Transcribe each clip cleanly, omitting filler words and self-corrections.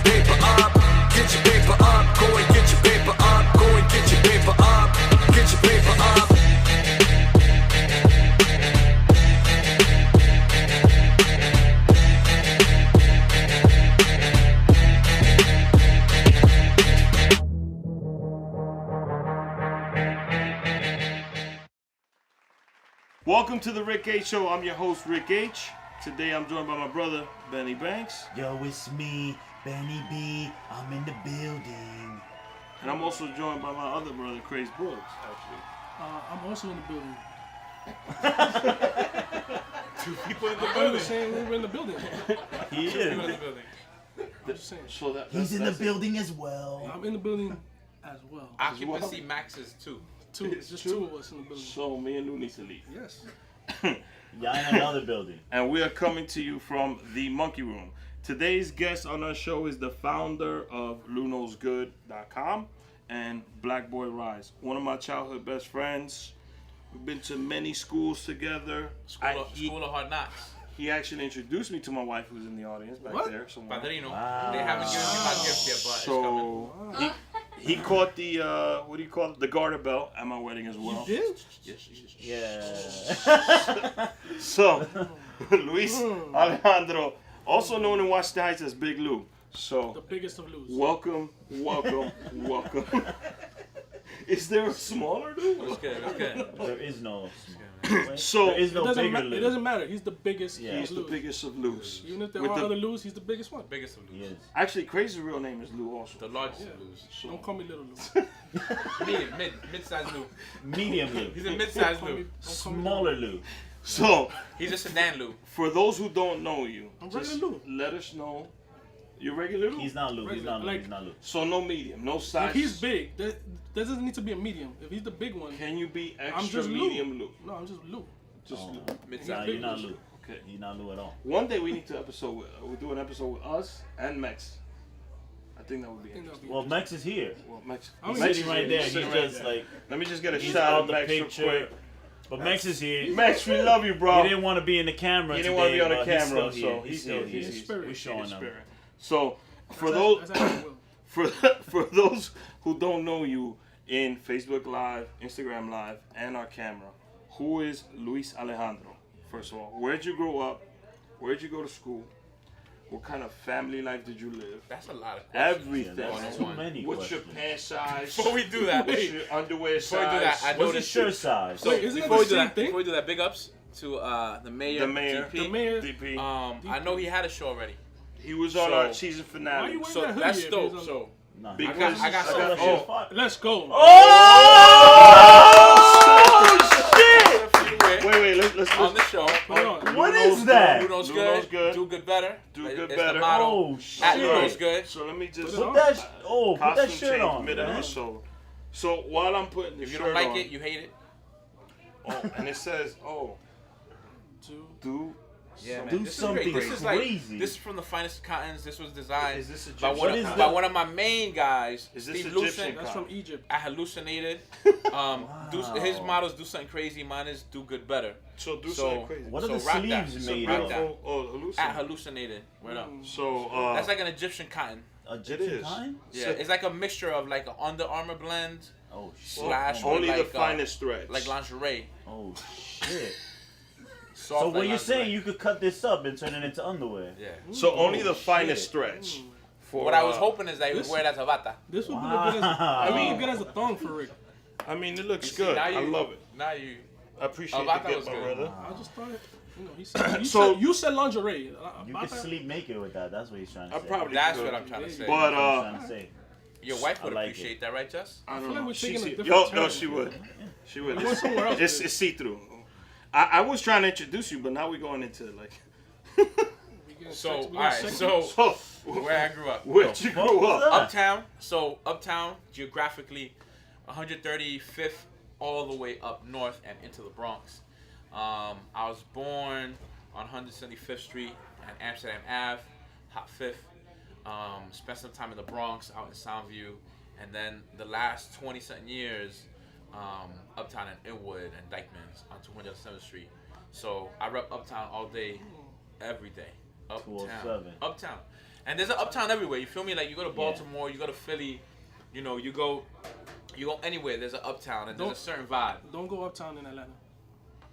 your paper up. Get your paper up. Go and get your paper up. Go and get your paper up. Get your paper up. Welcome to the Rick H Show. I'm your host, Rick H. Today I'm joined by my brother, Benny Banks. Yo, it's me, Benny B. I'm in the building. And I'm also joined by my other brother, Craze Boogs, actually. I'm also in the building. Two people in the I'm building. saying we're in the building. He is. People in the building. I'm just saying. So He's in the building as well. I'm in the building as well. Occupancy maxes too. Just two of us in the building. So me and Lou need to leave. Yes. Y'all in another building. And we are coming to you from the Monkey Room. Today's guest on our show is the founder of LuKnowsGood.com and Black Boy Rise. One of my childhood best friends. We've been to many schools together. School of Hard Knocks. He actually introduced me to my wife, who's in the audience back What? there. Somewhere. Padrino. Wow. They haven't given me my gift yet, but So he caught the what do you call it? The garter belt at my wedding as well. You did? it's coming. Yeah. So Luis Alejandro, also known in Washington Heights as Big Lou. The So biggest of lose. welcome. Is there a smaller Lou? It's good. There is no So there is It no doesn't, bigger it Lou. doesn't matter. He's the biggest. Yeah. he's the Lose. biggest of Lou's. Even if there With are the- other Lou's, he's the biggest one. Biggest of He lose. is. Actually, Crazy's real name is Lou also. The largest Yeah. of lose. Don't call me Little Lou. Mid-sized Lou. Medium Lou. He's a mid-sized Don't call me- Lou. don't call me Smaller Lou. So He's a sedan Lou. for those who don't know you, I'm just regular Lou. let us know. You regular Lou? He's not Lou. He's not Lou. Like- He's not Lou. So no medium, no size. If he's big, there doesn't need to be a medium. If he's the big one, Can you be I'm extra just Lou. medium Lou? No, I'm just Lou. Just Lou. Nah, Mid-sized. you're not Lou. Okay. You're not Lou at all. One day we need to we'll do an episode with us and Mex. I think that would be I think that'll interesting. be Well, Mex is here. Well, Mex. I'm He's Mex sitting is right here. there. He's He's sitting right just there. like Let me just get a he's shot out of the Mex real picture. quick. But Mex is here. Mex, we love you, bro. He didn't want to be in the camera. He didn't want to be on the today, but camera, he's still so here. he's still here. here. He's in spirit. We're showing He's him. spirit. So for That's those actually Will. for those who don't know you in Facebook Live, Instagram Live, and our camera, who is Luis Alejandro? First of all, where'd you grow up? Where'd you go to school? What kind of family life did you live? That's a lot of questions. Everything. That's too many What's your questions. pant size? Before we do that, What's your underwear Before we size? do that, I What's his noticed. shirt size? So Wait, isn't it before the we do same that, thing? before we do that, big ups to the mayor. The mayor. DP. The mayor. DP. I know he had a show already. He was on So- our season Why finale. you wearing So that hoodie that's if dope. he's on- So Nah, Because I got that some. shit's Oh, fire. Let's go. Wait, let's on the show. Put it on. What is that? Who knows Lou knows good? good. Do good better. Do It's good the better. motto. Oh At shit! Lou knows good. So let me just Put it on. Put that put that costume shirt change on. mid man. episode. So while I'm putting the If you shirt don't like on, it, you hate it. and it says, do Yeah, man. Do This is something great. This is crazy. like this is from the finest cottons. This was designed Is this by Egyptian one, What of, is by that? one of my main guys, Is this Steve Egyptian Lucent. That's from Egypt. I hallucinated. His models do something crazy. Mine is do good better. So do So- something crazy. What are So the rock that. sleeves So made rock of? that. Oh, hallucin. At hallucinated. Word up. So That's like an Egyptian cotton. Egyptian is. time? Yeah, So- it's like a mixture of like an Under Armour blend Oh shit! slash only with the like, finest threads. like lingerie. Oh shit! Soft So like what you're lingerie. saying, you could cut this up and turn it into underwear? Yeah. So only the Oh, finest shit. threads. For, What I was hoping is that you would this- wear that as a bata. This would be good as Wow. I mean, good as a thong for Rick. I mean, it looks See, good. now I you- love it. Now you. I appreciate Albata the gift, was my good. brother. I just thought, he said, So- you said lingerie. You could sleep naked with that. That's what he's trying to I say. probably That's could. what I'm trying to say. But That's what I'm trying to say. Your wife would I like appreciate that, right, Jess? I feel don't like know. we're taking a She- different no, turn. she would. She would. I went somewhere else It's with it. see-through. I was trying to introduce you, but now we're going into like. So, We all got right, sex- so So, where I grew up. where'd you grow was up? that? Uptown. So Uptown, geographically, 135th all the way up north and into the Bronx. I was born on 175th Street and Amsterdam Ave, Hot Fifth. Spent some time in the Bronx, out in Soundview, and then the last 20-something years, Uptown and Inwood and Dykeman's on 207th Street. So I rep Uptown all day, every day. Uptown. 207. Uptown. And there's an uptown everywhere. You feel me? Like you go to Baltimore, you go to Philly, you know, you go anywhere. There's an uptown, and there's a certain vibe. Don't go uptown in Atlanta.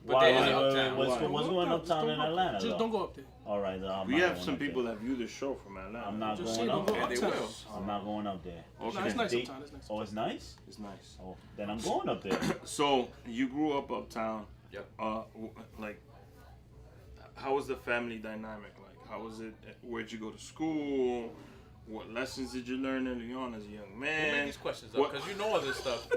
But there is an uptown. What's going uptown in Atlanta? Just don't go up there. All right. We have some people that view the show from Atlanta. I'm not Just going say up don't go there. They uptown. will. I'm not going up there. Okay. No, it's nice uptown. It's nice. Oh, it's nice? It's nice. Oh, then I'm going up there. So you grew up uptown. Yep. Like, how was the family dynamic? Like, how was it? Where'd you go to school? What lessons did you learn early on as a young We'll man? make these questions up because you know all this stuff.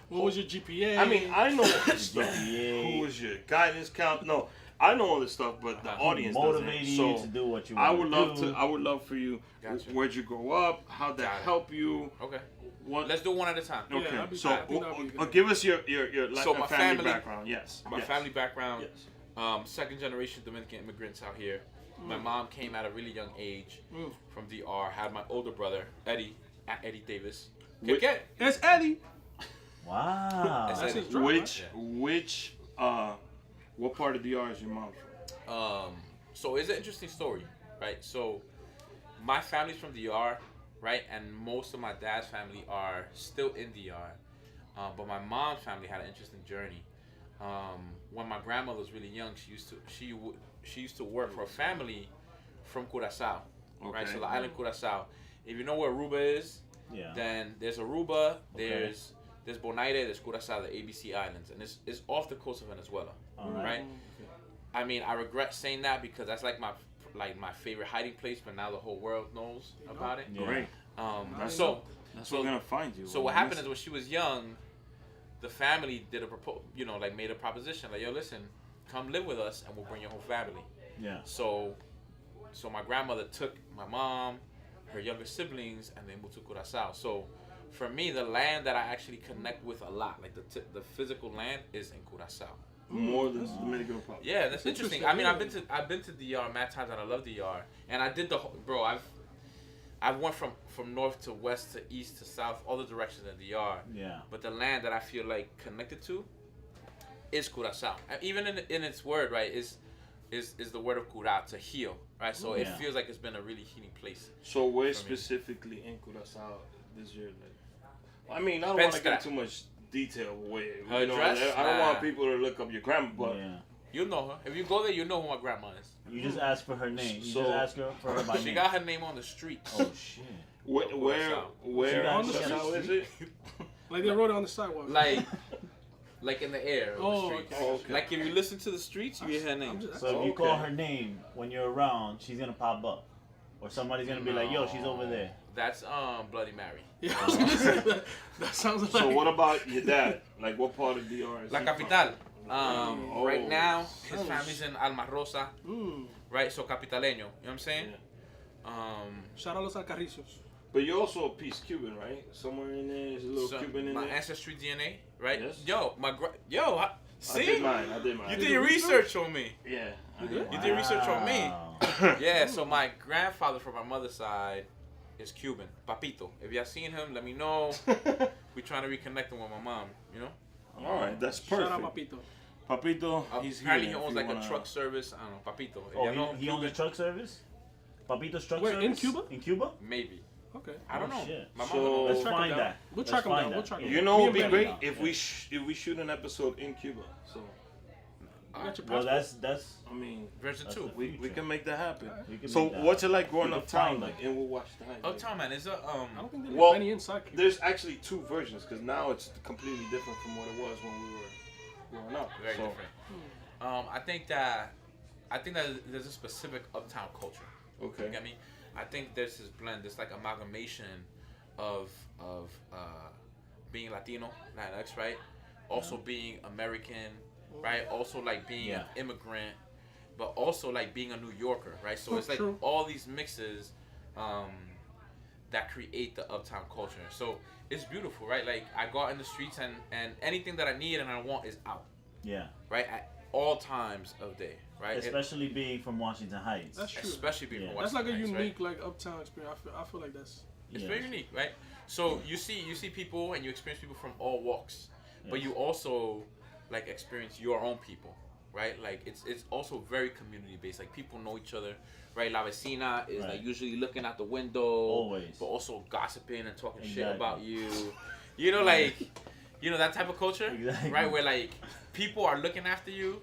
What was your GPA? I mean, I know all this stuff. GPA. Who was your guidance count? No, I know all this stuff, but the audience Motivating doesn't. you So to do what you I want would love to. I would love for you. Gotcha. Where'd you grow up? How'd that Got it. help you? Okay. What? Let's do one at a time. Okay. that'd be- So I think that'd be good. give us your life So and my family family- background. Yes. My Yes. family background, Yes. second generation Dominican immigrants out here. My mom came at a really young age from DR. Had my older brother, Eddie Davis. Wait. It's Eddie. Wow. That's That's Eddie. his drop, Which what part of DR is your mom from? So it's an interesting story, right? So my family's from DR, right? And most of my dad's family are still in DR. But my mom's family had an interesting journey. When my grandmother was really young, she used to work for a family from Curaçao, right? Okay. So the island Curaçao. If you know where Aruba is, Yeah. then there's Aruba, there's Bonaire, there's Curaçao, the ABC Islands, and it's off the coast of Venezuela, All right? I mean, I regret saying that because that's like my favorite hiding place, but now the whole world knows about it. Yeah. Great. So That's where we're gonna find you. so what happened is when she was young, the family did made a proposition like, yo, listen, come live with us and we'll bring your whole family. Yeah. So my grandmother took my mom, her younger siblings, and they moved to Curaçao. So for me, the land that I actually connect with a lot, like the physical land, is in Curaçao. more than the Dominican Republic. Yeah, that's interesting. I mean, I've been to DR mad times and I love DR, and I did the whole, bro. I went from north to west to east to south, all the directions in DR. Yeah. But the land that I feel like connected to is Curaçao. And even in its word, right, is the word of Cura, to heal, right? So it Yeah. feels like it's been a really healing place. So where For me. specifically in Curaçao is your like? I mean, I don't want to get too much detail away. Her You know, address? I don't want Nah. people to look up your grandma, but Yeah. You know her. If you go there, you know who my grandma is. You just ask for her name. You So- just ask her for her by She name. got her name on the streets. Oh shit. where She got in on the Curaçao is it? Like they wrote it on the sidewalk. Like in the air. Oh, On the streets. okay. Okay. Like if you listen to the streets, you hear her name. So if you call Okay. her name when you're around, she's gonna pop up, or somebody's gonna be like, "Yo, she's over there." That's Bloody Mary. Yeah, I was gonna say that. That sounds like. So what about your dad? Like what part of DR is La he Capital. Oh. Right now, his Oh, family's in Alma Rosa, Mm. right? So capitaleño. You know what I'm saying? Shout out los Alcarrizos. But you're also a piece Cuban, right? Somewhere in there is a little So Cuban in my there. ancestry DNA, right? Yes. Yo, I see? did mine. I did mine. You did your research on me. Yeah. I You did did? mine. You did research on me. Wow. Yeah, so my grandfather from my mother's side is Cuban. Papito. If y'all seen him, let me know. We trying to reconnect him with my mom, you know? All right, that's Shout perfect. out Papito. Papito, he's here. Apparently he if owns you like wanna- a truck service. I don't know, Papito. If Oh, y'all know he owns a Cuban, truck service. Papito's truck Wait, service in Cuba? In Cuba? maybe. Okay. I don't Oh, know. shit. My mom So- knows. Let's track him find down. that. We'll Let's track him find down. that. We'll track him You down. know, Me it'd be and great Benny. if we shoot an episode in Cuba. So I got your Well, passport. that's I mean, Version That's 2. the we future. can make that happen. We can So make that. what's it like growing We can uptown, find like that. in Washington Heights? Uptown, man, is a I don't think they Well, let Benny inside. Cuba. There's actually two versions because now it's completely different from what it was when we were growing up. very So, different. I think that there's a specific uptown culture. Okay. You get me? I think there's this blend, this like amalgamation of being Latino, Latinx, right? Also being American, right? Also like being an immigrant, but also like being a New Yorker, right? So it's like True. all these mixes that create the uptown culture. So it's beautiful, right? Like I go out in the streets and anything that I need and I want is out, yeah. right? At all times of day, right? Especially being from Washington Heights. That's true. Especially being Yeah. from That's like a Washington Heights, right? unique like uptown experience. I feel like that's. It's Yeah. very unique, right? So you see people and you experience people from all walks, but Yes. you also like experience your own people, right? Like it's also very community based. Like people know each other right? La vecina is Right. like usually looking out the window, Always. but also gossiping and talking shit Exactly. about you. You know, like, you know that type of culture, Exactly. right? Where like people are looking after you,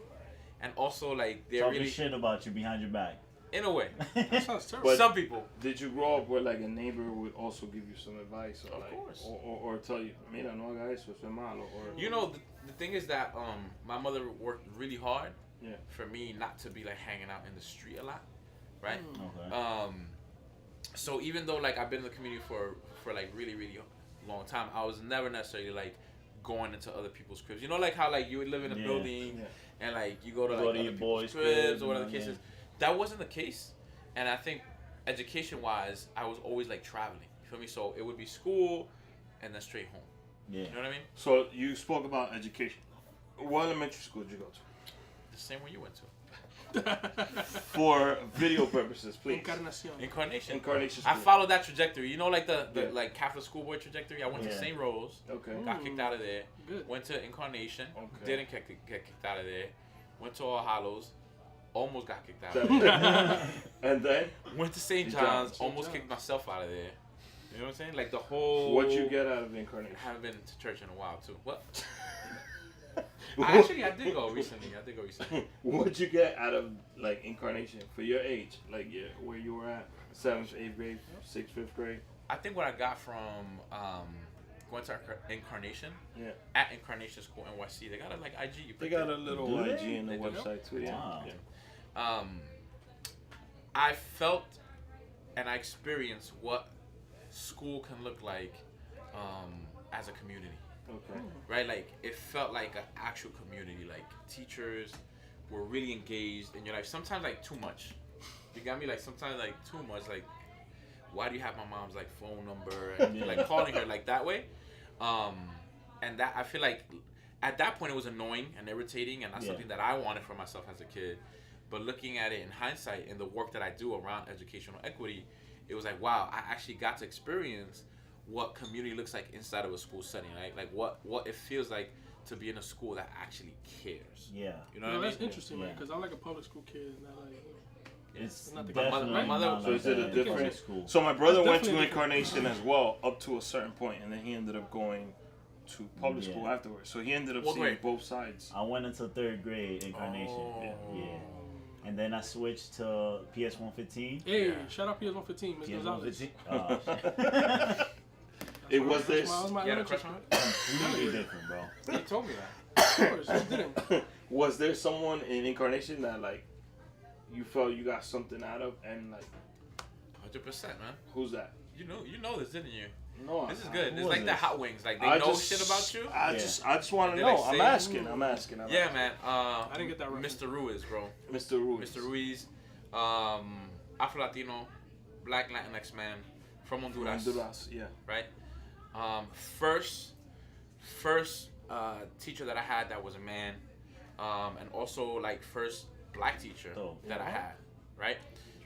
and also like they're Talking really shit about you behind your back. in a way. That sounds terrible. But- Some people. Did you grow up where like a neighbor would also give you some advice, or Of like, course. or tell you, mira, no haga eso, eso es malo, or You know, the thing is that my mother worked really hard Yeah. for me not to be like hanging out in the street a lot, right? Okay. So even though like I've been in the community for like really long time, I was never necessarily like going into other people's cribs. You know, like how like you would live in a Yeah. building Yeah. and like you go to Go like to other your people's boys' cribs cribs or whatever and the all, case yeah. is. That wasn't the case, and I think education-wise, I was always like traveling. You feel me? So it would be school and then straight home. Yeah. You know what I mean? So you spoke about education. What elementary school did you go to? The same one you went to. For video purposes, please. Encarnación. Incarnation. Incarnation I School. followed that trajectory. You know, like the Yeah. like Catholic schoolboy trajectory. I went to Yeah. St. Rose. Okay. Got kicked out of there. Good. Went to Incarnation. Okay. Didn't get kicked out of there. Went to All Hallows. Almost got kicked out of there. And then, Went to St. St. John's. John's. Almost kicked myself out of there. You know what I'm saying? Like the whole. what'd you get out of Incarnation? I haven't been to church in a while too. What? I did go recently. What'd you get out of like Incarnation for your age, like where you were at, 7th, 8th grade, 6th, 5th grade? I think what I got from going to Incarnation. Yeah. At Incarnation School NYC, they got a like IG. You They put got there. a little Do they? IG in the They do? website too. Yeah. Wow. Yeah. I felt and I experienced what school can look like as a community, Okay. right? Like it felt like an actual community. Like teachers were really engaged in your life. Sometimes like too much. You got me? Like sometimes like too much. Like why do you have my mom's like phone number and Yeah. like calling her like that way? And that I feel like at that point it was annoying and irritating and not Yeah. something that I wanted for myself as a kid. But looking at it in hindsight, in the work that I do around educational equity, it was like, wow, I actually got to experience what community looks like inside of a school setting, right? Like what it feels like to be in a school that actually cares. Yeah. You know No, what I that's mean? interesting, man. Yeah. Because I'm like a public school kid, and I like. It's Not the- definitely my mother- not So like is it that a in different public school. So my brother It's went to definitely different. Incarnation as well up to a certain point, and then he ended up going to public Yeah. school afterwards. So he ended up What seeing grade? both sides. I went into 3rd grade Incarnation. Oh. Yeah. And then I switched to PS 115. Hey, Yeah. shout out PS 115, Ms. PS Gonzalez. 115. Oh, It was this. That was my You had a elementary crush on school. completely different, bro. You told me that. Of course, you didn't. Was there someone in Incarnation that like you felt you got something out of, and like 100%, man. who's that? You know this, didn't you? No, This is good. who It's was like the this? hot wings. Like they I know just- shit about you. I Yeah. just want to They know. like I'm say- asking. Yeah, man. I didn't get that reference. Mr. Ruiz, bro. Mr. Ruiz. Mr. Ruiz, Afro Latino, Black Latinx man from Honduras, Honduras, yeah. right? First teacher that I had that was a man, and also like first black teacher Oh. that I had, right?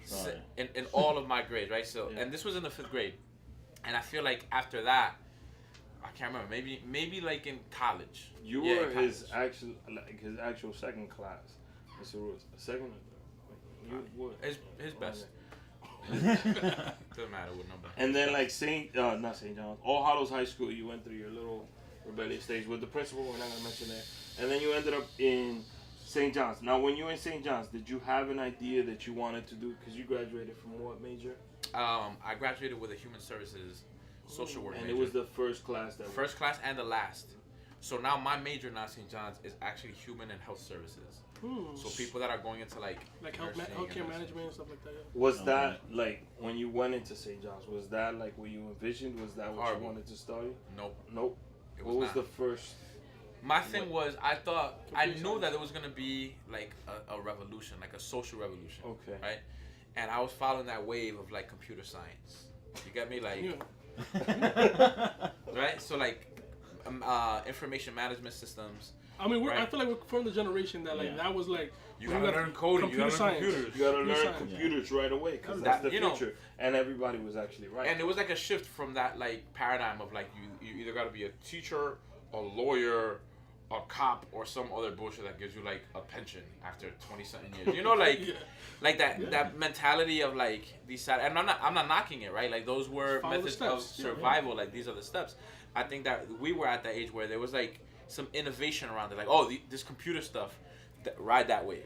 Sorry. In all of my grades, right? So, Yeah. and this was in the 5th grade, and I feel like after that, I can't remember. Maybe like in college. You Yeah, were in his college. actual second class, Mr. Ruiz. Second. You were. His best. Doesn't matter what number. And then like not St. John's, All Hallows High School. You went through your little rebellious stage with the principal. We're not gonna mention that. And then you ended up in St. John's. Now, when you were in St. John's, did you have an idea that you wanted to do? Because you graduated from what major? I graduated with a human services social work And major. it was the first class that. First class and the last. So now my major now at St. John's is actually human and health services. So people that are going into like nursing and healthcare nursing. management and stuff like that. Yeah. Was Okay. that like when you went into St. John's? Was that like what you envisioned? Was that what Horrible. you wanted to study? Nope. Nope. It What was not. the first? My thing was I thought I Computer knew science. that there was gonna be like a revolution, like a social revolution. Okay. Right? And I was following that wave of like computer science. You get me? Like Yeah. right? So like information management systems. I mean, I Right. feel like we're from the generation that like Yeah. that was like You when gotta got learn coding, you computer gotta learn science. computers. You gotta Computer learn science. computers right away because That- that's the you know- future. And everybody was actually right. And it was like a shift from that like paradigm of like you either got to be a teacher, a lawyer, a cop or some other bullshit that gives you like a pension after 20-something years. You know, like like that mentality of like these sad. And I'm not knocking it, right? Like those were Follow the methods of steps. survival. Like these are the steps. I think that we were at that age where there was like some innovation around it. Like, oh, this computer stuff, ride that wave.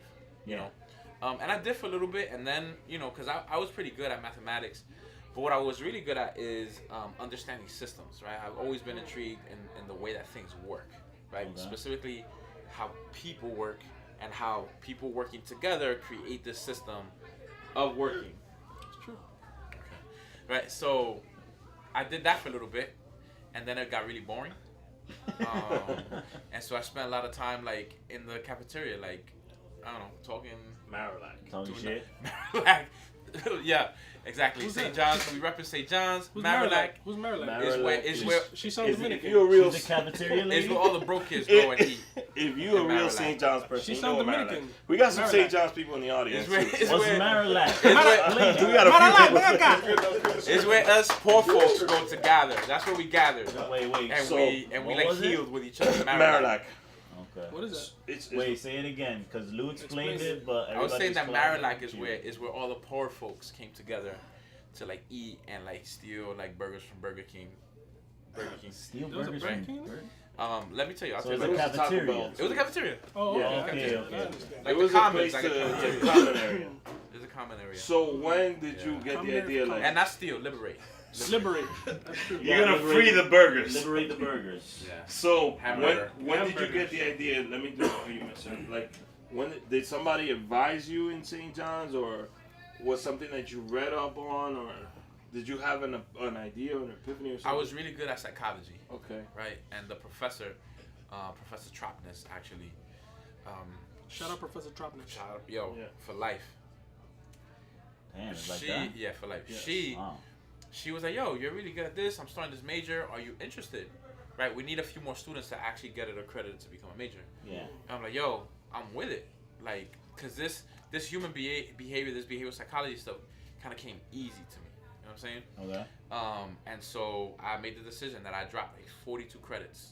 You know. And I did for a little bit, and then, you know, because I was pretty good at mathematics, but what I was really good at is understanding systems, right? I've always been intrigued in the way that things work, right? Okay. Specifically, how people work and how people working together create this system of working. It's true. Right, so I did that for a little bit, and then it got really boring. And so I spent a lot of time, like, in the cafeteria, like, I don't know, talking... Marillac. Talking shit. Marillac. Yeah, exactly. Who's St. that? John's. We represent St. John's. Who's Marillac Who's Marillac? Marillac is where She sounds If Dominican. you're a real, She's the cafeteria is lady. where all the broke kids go and eat. if you a in real Marillac. St. John's person, She you sound know Marillac. Dominican. We got some St. Marillac. John's people in the audience. It's where, too. it's What's where, Marillac? we got a few people. it's where us poor folks go to gather. That's where we gather. Wait. And So, we what like was it? healed with each other. Marillac. Okay. What is that? It's Wait, say it again, because Lou explained Explain it, but I was saying that everybody's Marillac is confused. where all the poor folks came together to like eat and like steal like burgers from Burger King. Steal There was a burgers Burger from King? Burger- Let me tell you. I'll So tell it's you. a It was a Taco cafeteria. Bell. It was a cafeteria. Oh, Yeah, okay. okay. I understand. Like It was the a commons, place like to a a common area. There's a common area. So when did you Yeah. get Common the area idea for like And not steal, liberate. Liberate. That's true. you're gonna liberate- free the burgers? Liberate the burgers. Yeah. So Hamburger. when did you get the idea? Let me do it for you, mister. Like when did somebody advise you in St. John's, or was something that you read up on, or did you have an idea or an epiphany or something? I was really good at psychology, okay. right? And the professor, Professor Tropness, actually. Shout out Professor Tropness. Shout out, yo, Yeah. for life. Damn, it's like She, that. yeah, for life. Yes. Wow. She was like, yo, you're really good at this. I'm starting this major. Are you interested? Right? We need a few more students to actually get it accredited to become a major. Yeah. And I'm like, yo, I'm with it. Like, because this human behavior, this behavioral psychology stuff kind of came easy to me. You know what I'm saying? Okay. And so I made the decision that I dropped like 42 credits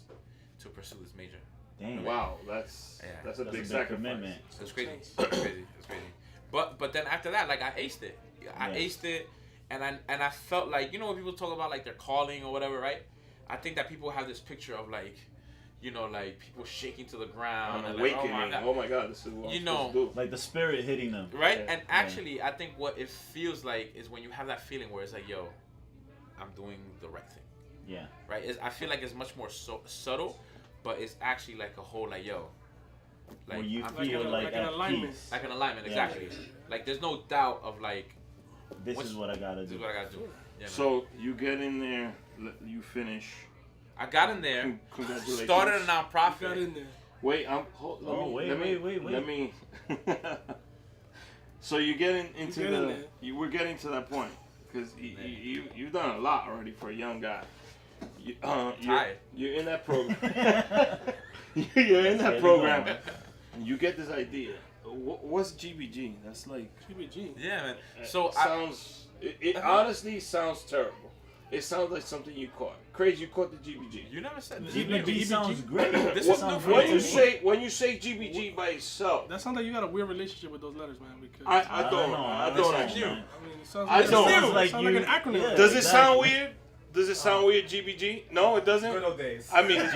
to pursue this major. Damn. Wow, that's Yeah. that's a That's big a big sacrifice. commitment. So it's crazy. It's crazy. It's crazy. But then after that, like I aced it. I Yes. aced it, and I felt like, you know, when people talk about like their calling or whatever, right? I think that people have this picture of like, you know, like people shaking to the ground I'm and like, awakening. oh my God. This is what You I'm know, supposed to do. Like the spirit hitting them. Right? Yeah. And actually, I think what it feels like is when you have that feeling where it's like, yo, I'm doing the right thing. Yeah. Right? I feel like it's much more subtle, but it's actually like a whole like, yo, like Where you I'm feel an- like like an at alignment. peace. like an alignment, Yeah. exactly. Like there's no doubt of like, This What's- is what I gotta this is do. what I gotta do. Yeah, man. So you get in there, you finish. I got in there, Congratulations. started a Got nonprofit. in there. Wait, Wait. Let me. So you get into get in there. we're getting to that point because you've done a lot already for a young guy. Tired. You're in that program. You're in that Getting program. on. And you get this idea. What's GBG? That's like GBG. Yeah, man. So it honestly sounds terrible. It sounds like something you caught. Crazy, you caught the GBG. you never said this. GBG sounds great. This It is sounds new for great me. to me. When you say GBG by itself, That sounds like you got a weird relationship with those letters, man. Because I I don't. know. I This don't is actually. new. I mean, it sounds I like, don't. It Sounds like sounds you- like an acronym. yeah. Does it sound Exactly. weird? Does it sound weird, GBG? No, it doesn't. Good old days. I mean, I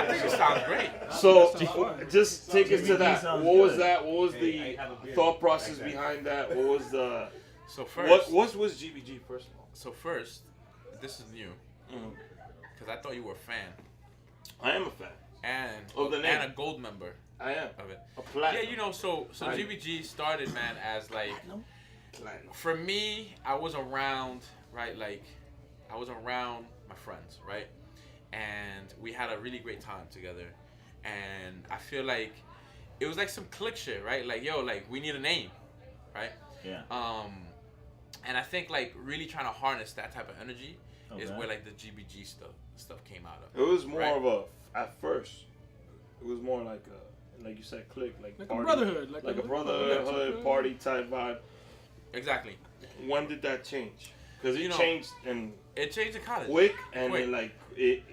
think it sounds great. so That sounds fine. just take us to GBG that. sounds What was good. that? What was Hey, the I have a beard thought process like that. behind that? What was the So first, what was GBG first of all? so first, this is new because I thought you were a fan I am a fan. and Of the name. and a gold member I am of it. a platinum. Yeah, you know, so Right. GBG started, man, as like Platinum. for me, I was around, right? Like, I was around my friends, right? And we had a really great time together. And I feel like it was like some click shit, right? Like, yo, like, we need a name, right? Yeah. And I think, like, really trying to harness that type of energy is Okay. where, like, the GBG stuff came out of. It was more Right. of a at first. It was more like you said, click, like Like party, a brotherhood. like a Yeah, brotherhood party type vibe. Exactly. When did that change? Because it You know, changed and It changed in college. quick, and Quick. then like it.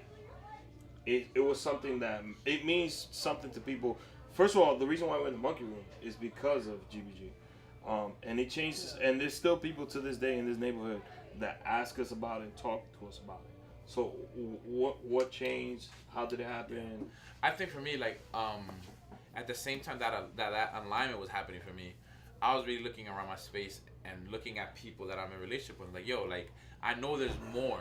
it was something that it means something to people. First of all, the reason why I went to Monkey Room is because of GBG. And it changes, and there's still people to this day in this neighborhood that ask us about it, talk to us about it. So what changed? How did it happen? I think for me, like, at the same time that alignment was happening for me, I was really looking around my space and looking at people that I'm in a relationship with. Like, yo, like, I know there's more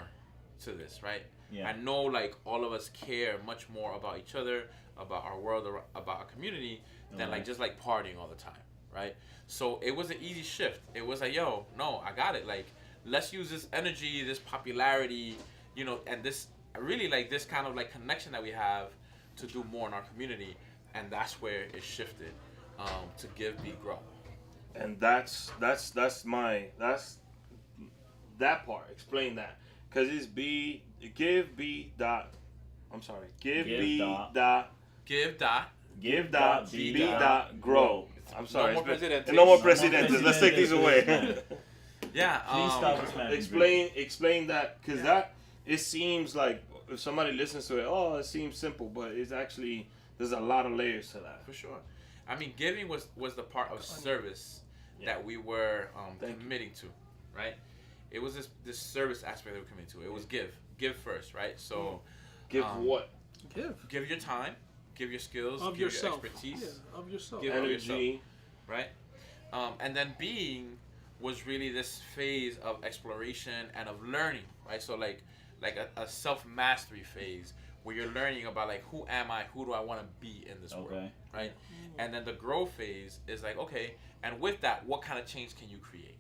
to this, right? Yeah. I know, like, all of us care much more about each other, about our world, about our community, than, like, just, like, partying all the time, right? So it was an easy shift. It was like, yo, no, I got it. Like, let's use this energy, this popularity, you know, and this, really, like, this kind of, like, connection that we have to do more in our community. And that's where it shifted to give, be, grow. And that's that part. Explain that, because it's give be dot grow. I'm sorry. No more presidentes. No more presidentes. Let's take these away. Yeah. Please stop this man. Explain that, because that it seems like if somebody listens to it, oh, it seems simple, but it's actually there's a lot of layers to that. For sure. I mean, giving was the part of service that we were committing to, right? It was this service aspect that we were committing to. It was give first, right? So give what? Give your time, give your skills, Of give yourself. your expertise, Of yourself. give of yourself, Energy. right? And then being was really this phase of exploration and of learning, right? So like a self-mastery phase where you're learning about, like, who am I, who do I want to be in this world, right? And then the grow phase is like, okay, and with that, what kind of change can you create?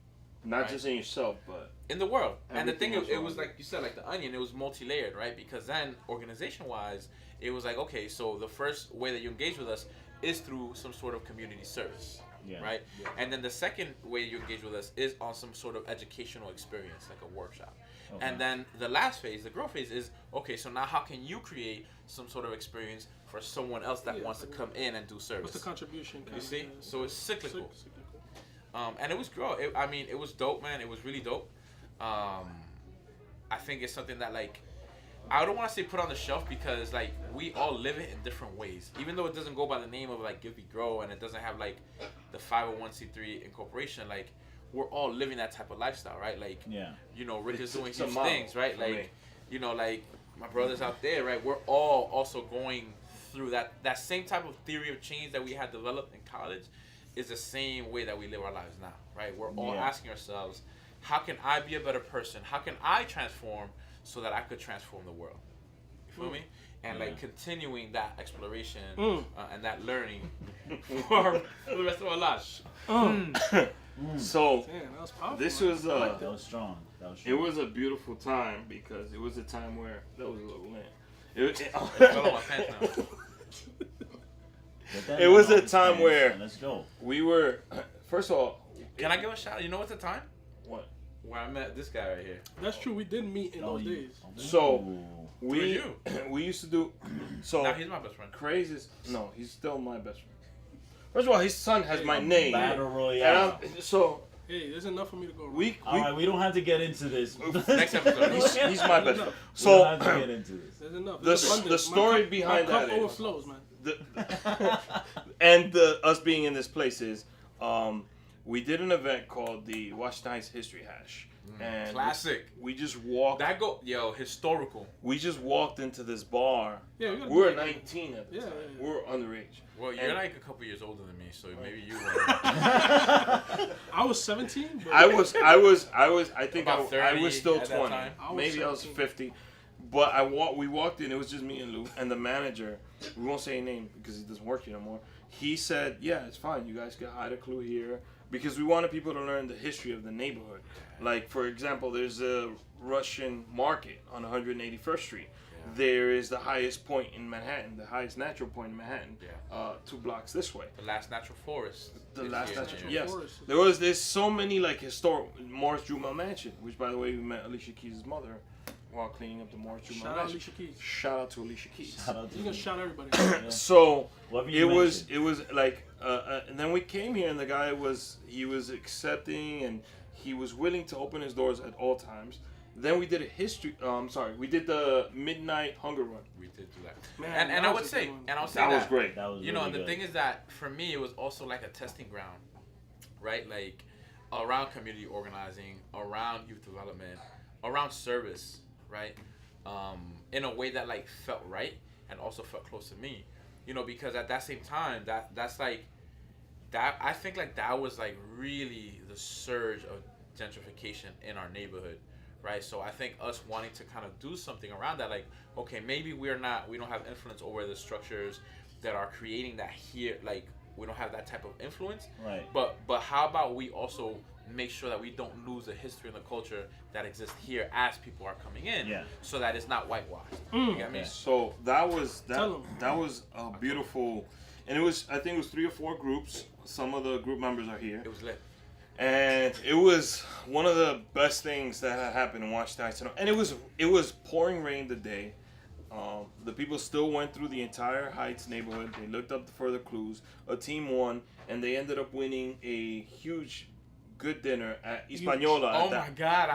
Not just in yourself, but in the world. And the thing, Everything it was else like you said, like the onion, it was multi-layered, right? Because then, organization-wise, it was like, okay, so the first way that you engage with us is through some sort of community service, right? Yeah. And then the second way you engage with us is on some sort of educational experience, like a workshop. Okay. And then the last phase, the growth phase, is, okay, so now how can you create some sort of experience for someone else that wants to come in and do service? What's the contribution? You see? So it's cyclical. And it was it was dope, man. It was really dope. I think it's something that, like, I don't want to say put on the shelf, because, like, we all live it in different ways. Even though it doesn't go by the name of, like, Give Be Grow, and it doesn't have, like, the 501c3 incorporation, like, we're all living that type of lifestyle, right? Like, you know, Rick is doing huge things, right? Like, you know, like, my brothers out there, right? We're all also going through that same type of theory of change that we had developed in college is the same way that we live our lives now, right? We're all asking ourselves, how can I be a better person? How can I transform so that I could transform the world? You feel me? And like continuing that exploration and that learning for the rest of our lives. So Damn, that was powerful. this was That was strong. it was a beautiful time, because it was a time where that was a little lit. It Fell on my pants now. Get that It was man a off time his where- pants. Let's go. we were first of all. Can I give a shout out? You know what's the time? What? Where I met this guy right here. That's true. We did meet in those days. So Who we are you? we used to do so. Now he's my best friend. Craze is no, he's still my best friend. First of all, his son has my name. Battle And Royale. so Hey, there's enough for me to go around. All right, we don't have to get into this. Next episode. he's my best friend. We don't So have to get into this. There's enough. the There's abundance. story My cup- behind my cup that is overflows, man. us being in this place is we did an event called the Washington Heights History Hash. And Classic. we just walked. Historical. We just walked into this bar. Yeah, we gotta we were do that. 19 at the time. Yeah. We were underage. Well, you're And- like a couple years older than me, so maybe you were. I was 17. But I think About I 30 was still at that 20. time? I was Maybe I was 17. 50. But we walked in, it was just me and Lou, and the manager, we won't say his name because he doesn't work here no more. He said, yeah, it's fine. You guys can hide a clue here. Because we wanted people to learn the history of the neighborhood. Like, for example, there's a Russian market on 181st Street. Yeah. There is the highest point in Manhattan, the highest natural point in Manhattan, 2 blocks this way. The last natural forest. The last natural, yeah. yes. Forest. There's so many, like, historic, Morris Jumel Mansion, which, by the way, we met Alicia Keys' mother while cleaning up the Morris Jumel Shout out Mansion. Alicia Keys. Shout out to Alicia Keys. Shout out to You can you. shout everybody. So Whatever it you was mentioned. like and then we came here and the guy was accepting and he was willing to open his doors at all times, Then we did a history. We did the midnight hunger run. We did do that. Man, And that I was would a say, good one. and I'll say That was great. That was You know, really the good. thing is that for me, it was also like a testing ground, right? Like around community organizing, around youth development, around service, right? In a way that like felt right and also felt close to me, you know, because at that same time, that's like that. I think like that was like really the surge of gentrification in our neighborhood. Right, so I think us wanting to kind of do something around that, like, okay, maybe we don't have influence over the structures that are creating that here, like, we don't have that type of influence. Right. But how about we also make sure that we don't lose the history and the culture that exists here as people are coming in, Yeah. so that it's not whitewashed. You get me? Yeah. So that was Tell 'em. that was a beautiful, and I think it was 3 or 4 groups. Some of the group members are here. It was lit. And it was one of the best things that had happened in Washington Heights. And it was pouring rain the day. The people still went through the entire Heights neighborhood. They looked up for the clues. A team won, and they ended up winning a huge, good dinner at Hispaniola. Oh my God,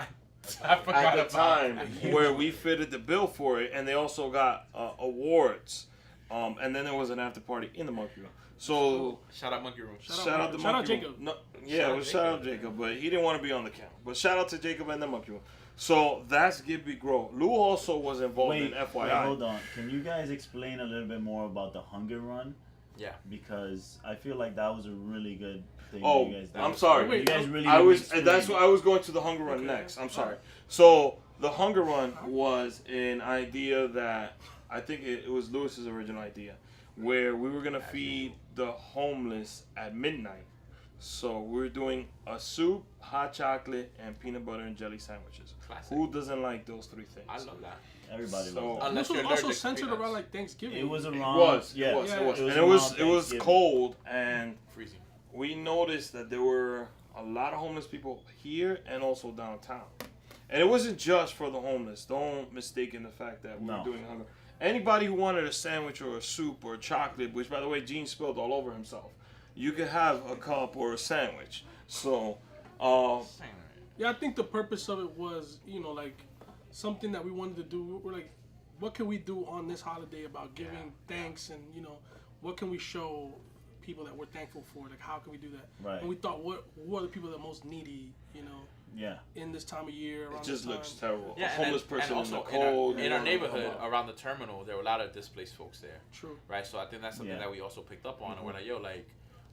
I forgot At the about time that. where we fitted the bill for it, and they also got awards. And then there was an after party in the Monkey Room. So Shout out Monkey Room. shout out the Shout out Monkey Room. Jacob. No, yeah, Shout it out was shout out Jacob, but he didn't want to be on the camera. But shout out to Jacob and the Monkey Room. So that's Gibby Grow. Lou also was involved in FYI. Wait, hold on. Can you guys explain a little bit more about the hunger run? Yeah. Because I feel like that was a really good thing Oh, that you guys did. I'm sorry. You guys really I didn't was. explain That's it. what I was going to the Hunger Run next. I'm sorry. So the Hunger Run was an idea that I think it was Lewis's original idea, where we were gonna feed the homeless at midnight. So we were doing a soup, hot chocolate, and peanut butter and jelly sandwiches. Classic. Who doesn't like those 3 things? I love that. Everybody So- loves that. Unless This was you're also allergic to centered peanuts. around like Thanksgiving. It was It around. was. Yeah, It was. Yeah. It was. It was And it was. around It was Thanksgiving. cold, and Freezing. we noticed that there were a lot of homeless people here and also downtown. And it wasn't just for the homeless. Don't mistake in the fact that we No. were doing hunger. Anybody who wanted a sandwich or a soup or chocolate, which by the way, Gene spilled all over himself, you could have a cup or a sandwich. So, Yeah, I think the purpose of it was, you know, like something that we wanted to do. We're like, what can we do on this holiday about giving thanks, and you know, what can we show people that we're thankful for? Like, how can we do that? Right. And we thought, who are the people that are most needy, you know, Yeah. in this time of year? it around just this looks time? terrible. Yeah, A homeless person and in the also cold. in our you know, neighborhood around the terminal, there were a lot of displaced folks there. True. Right, so I think that's something Yeah. that we also picked up on, and we're like, yo, like,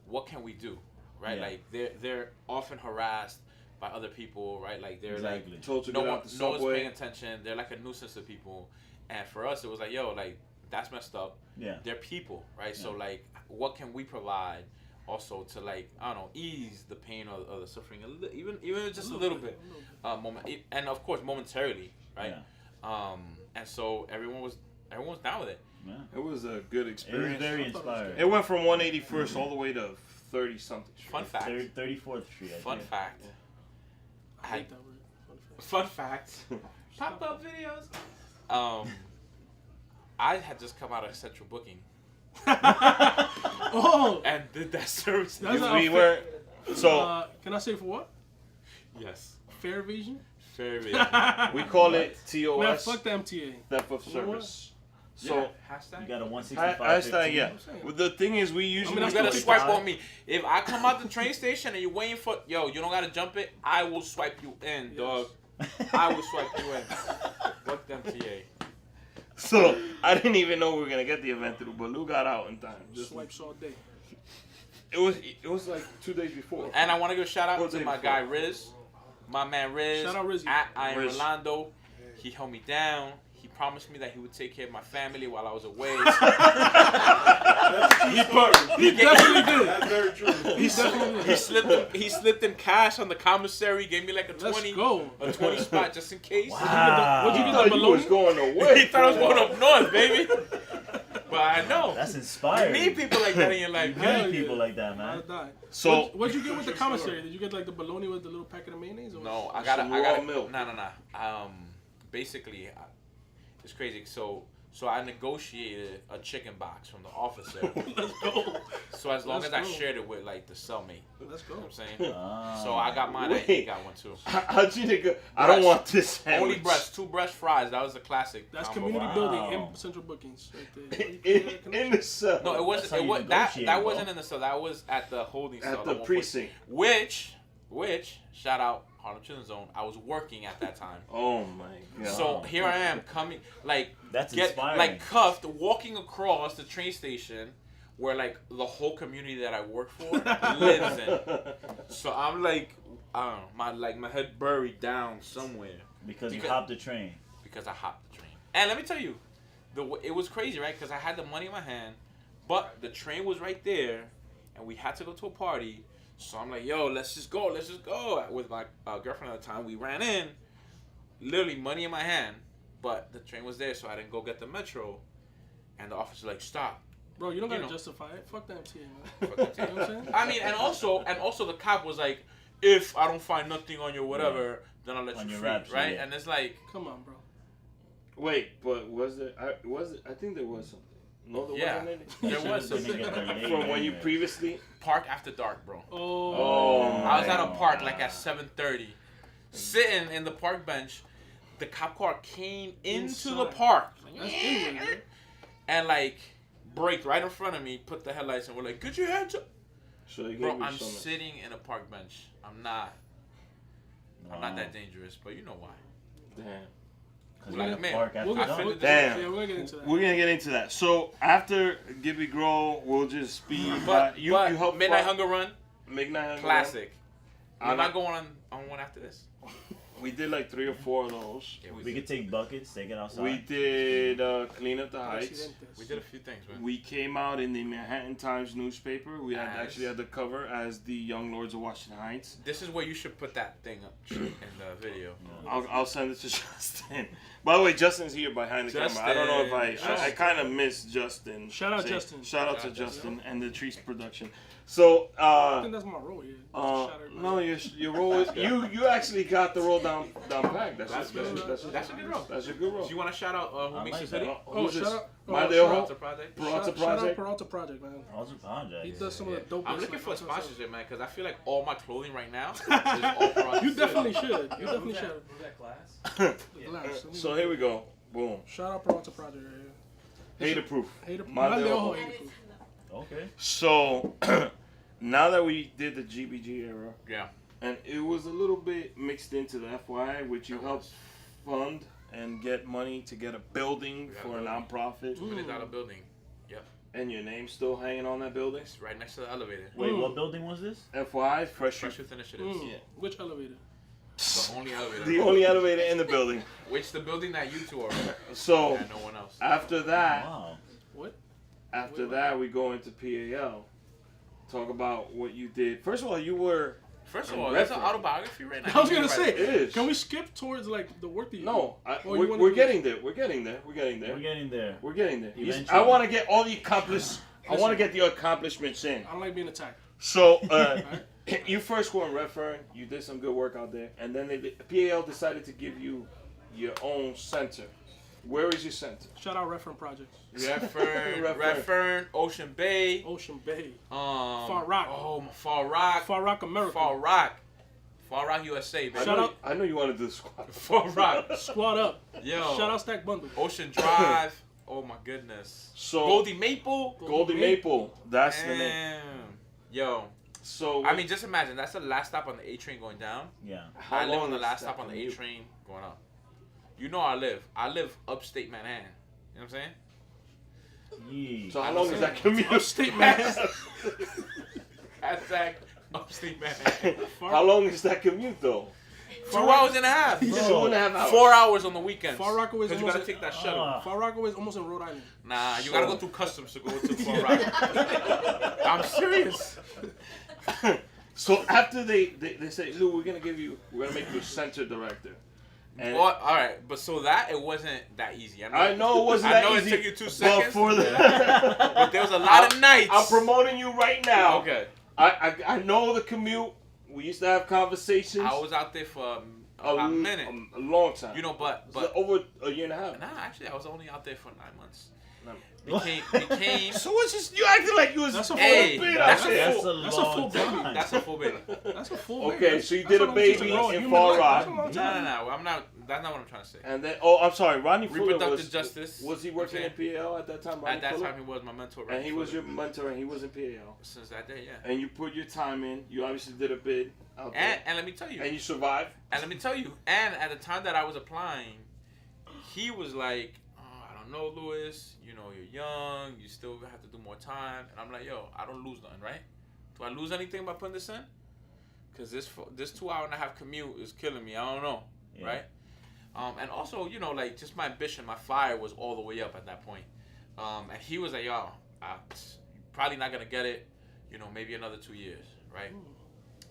what can we do, right? Yeah. Like, they're often harassed by other people, right? Like, they're Exactly. like, Told to no get one, out the no one's subway. paying attention. They're like a nuisance to people, and for us, it was like, yo, like, that's messed up. Yeah. They're people, right? So Yeah. like, what can we provide also to, like, I don't know, ease the pain or the suffering, even just a little bit, and of course momentarily, right? And so everyone was down with it. Yeah. It was a good It was experience. very inspiring. It went from 181st all the way to 30 something. Fun fact. 34th Street. I Fun think. fact. I hate that word. Fun fact. Pop up videos. I had just come out of Central Booking Oh, and did that service. That's not We fair. were so Can I say for what? Yes. Fair evasion? Very big. we call it Man, TOS, fuck the MTA. theft of You know what? service. So So hashtag. You got a 165. hashtag yeah. saying. Well, the thing is, we usually You that's gotta the swipe 55. on me. If I come out the train station and you're waiting for, you don't gotta jump it. I will swipe you in, dog. I will swipe you in. Fuck them TA. So I didn't even know we were gonna get the event through, but Lou got out in time. Just Swipes all day. it was like 2 days before. And I want to give a shout out What's to it my for? guy Riz, my man Riz. Shout out Rizzy. At I am Riz. Rolando. He held me down. He promised me that he would take care of my family while I was away. He definitely did. That's very true. He definitely did. he slipped in cash on the commissary. Gave me like a Let's 20, go. a 20 spot just in case. Wow. What'd you I get thought the you was baloney? going away. He thought I was going up north, baby. But I know. That's You inspiring. need people like that in your You life, need man. people like that, I man. died. So What'd you get with the commissary? Did you get like the bologna with the little packet of mayonnaise? Or No, I Some got raw it. milk. No. Basically, it's crazy. So So I negotiated a chicken box from the officer. Let's go. So as long Let's as I go. shared it with like the cellmate. Let's go. You know what I'm saying? So I got mine and he Wait. got one too. How'd you nigga? I don't want this sandwich. Only breast, 2 breast fries. That was a classic. That's combo. community Wow. building in Central Bookings right there. In the cell. No, it That's wasn't. how It you was that. negotiate, That bro. wasn't in the cell. That was at the holding cell. At the at one point. precinct. Which shout out Harlem Children's Zone. I was working at that time. Oh my god. So here I am coming, like That's inspiring. like cuffed, walking across the train station where like the whole community that I work for lives in. So I'm like, I don't know, my head buried down somewhere Because you Because- hopped the train. because I hopped the train. And let me tell you, it was crazy, right? Because I had the money in my hand, but the train was right there, and we had to go to a party. So I'm like, yo, let's just go. With my girlfriend at the time, we ran in, literally money in my hand, but the train was there, so I didn't go get the metro. And the officer like, stop. Bro, you don't You gotta know. justify it. Fuck the MTA, man. Fuck the You know what I'm saying? I mean, and also the cop was like, if I don't find nothing on your whatever, then I'll let On you your free, rap sheet, right? yeah. And it's like, Come on, bro. Wait, but was it? I think there was something. No, there Yeah. wasn't any. There was Didn't something. get there late From when you anyway. previously. Park after dark, bro. Oh, I was at a my park like God. at 7:30, sitting in the park bench. The cop car came into the Inside. park That's inward, man. and like braked right in front of me, put the headlights, and we're like, "Get your hands up, So you bro!" gave me I'm some. sitting in a park bench. I'm not that dangerous, but you know why? Damn. Because Like, you got man, park after We'll I dark. feel- get, Damn. Yeah, we're gonna get into that. We're gonna get into that. So after Gibby Grow, we'll just speed. But you helped Midnight fly- Hunger Run, Midnight Hunger. classic. I'm I'm not- not going on one after this. We did like 3 or 4 of those. Yeah, We could take buckets, take it outside. We did Clean Up the Heights. Accidentes. We did a few things, man. We came out in the Manhattan Times newspaper. We had Nice. actually had the cover as the Young Lords of Washington Heights. This is where you should put that thing up in the video. I'll send it to Justin. By the way, Justin's here behind the camera. I don't know if I kind of miss Justin. Shout out Justin. Shout out to Shout out Justin and the Trees production. So I think that's my role here. Shout out no, your role is you actually got the role down packed. That's good. That's That's a good role. That's a good role. Do you want to shout out who I makes like this that. video? Who's shout this? out- My oh, Dale shout Ho? What's the project? Peralta Shout out Project. Peralta Project, man. I was apologize. He does some of the dopest. I'm looking like, for a content stuff. sponsorship, man, because I feel like all my clothing right now is all Project. You definitely should. You definitely should. Was that class? The glass. So here we go. Boom. Shout out Peralta Project right here. Hater proof. Hater, My my Dale Leo Ho. hater proof. Okay. So now that we did the GBG era, Yeah. and it was a little bit mixed into the FYI, which you It helped fund and get money to get a building We got for a a building. nonprofit, $2 million building. and your name's still hanging on that building. It's right next to the elevator. Wait, what building was this? FYI, Fresh Fresh Youth Initiatives. Mm. Yeah. Which elevator? The only elevator. The only elevator in the building. Which the building that you two are in. So And no one else. after that, Wow. What? after that, we go into PAL. Talk about what you did. First of all, you were First of in all, there's an Redford. autobiography right now. I was gonna say, It is. can we skip towards like the work that you No, do? Or you we're, wanna we're do- getting there. We're getting there. We're getting there. We're getting there. We're getting there. Eventually. I want to get all the I want to get the accomplishments in. I don't like being attacked. So, you first were in Redfern. You did some good work out there, and then PAL decided to give you your own center. Where is your center? Shout out Reference Projects. Redfern, Ocean Bay, Ocean Bay. Far Rock. Oh, Far Rock. Far Rock America. Far Rock, USA, baby. Shout out- I know you wanted to do the squad. Far Rock. Squad up. Yo. Shout out Stack Bundle. Ocean Drive. Oh my goodness. So Goldie Maple. Goldie Maple. That's the name. Damn. Yo. So I mean, just imagine that's the last stop on the A train going down. Yeah. how I live long on the is last that stop on the A commute? train going up. You know I live. I live upstate Manhattan. You know what I'm saying? Yeah. So how long is that commute? Upstate Manhattan. Hashtag upstate Manhattan. How long is that commute though? 2 hours and a half. Bro. 2.5 hours. 4 hours on the weekends. Far Rockaway is Because you gotta almost take that shuttle. Far Rockaway is almost in Rhode Island. Nah, you gotta go through customs to go to Far Rock. I'm serious. So after they say, Lou, we're gonna make you a center director. And Well, all right, but so that it wasn't that easy. I know it wasn't I that know easy. it took you 2 But seconds. for the But there was a lot of nights. I'm promoting you right now. Okay. I know the commute. We used to have conversations. I was out there for a minute. A long time. You know, but So over a year and a half. nah, actually, I was only out there for 9 months. No. Became. So what's just you acting like you was That's a Hey, full that's baby. a That's full- a That's a full long baby. time. That's a full baby. That's a full Okay, baby. so you That's did a how long it takes to baby grow a in human Far life. Rock. That's a long time. No. I'm not. That's not what I'm trying to say. And then I'm sorry, Rodney Fuller Reproductive was justice. Was he working in Okay. PAL at that time? Rodney At that Fuller? time, he was my mentor. And he was Fuller. your mentor, and he was in PAL. Since that day, yeah. And you put your time in. You obviously did a bid out there, And let me tell you. and you survived. And let me tell you, and at the time that I was applying, he was like, oh, I don't know, Luis, you know, you're young, you still have to do more time. And I'm like, yo, I don't lose nothing, right? Do I lose anything by putting this in? Because this 2.5-hour commute is killing me. I don't know, Yeah. right? And also, you know, like, just my ambition, my fire was all the way up at that point. And he was like, yo, probably not going to get it, you know, maybe another 2 years, right?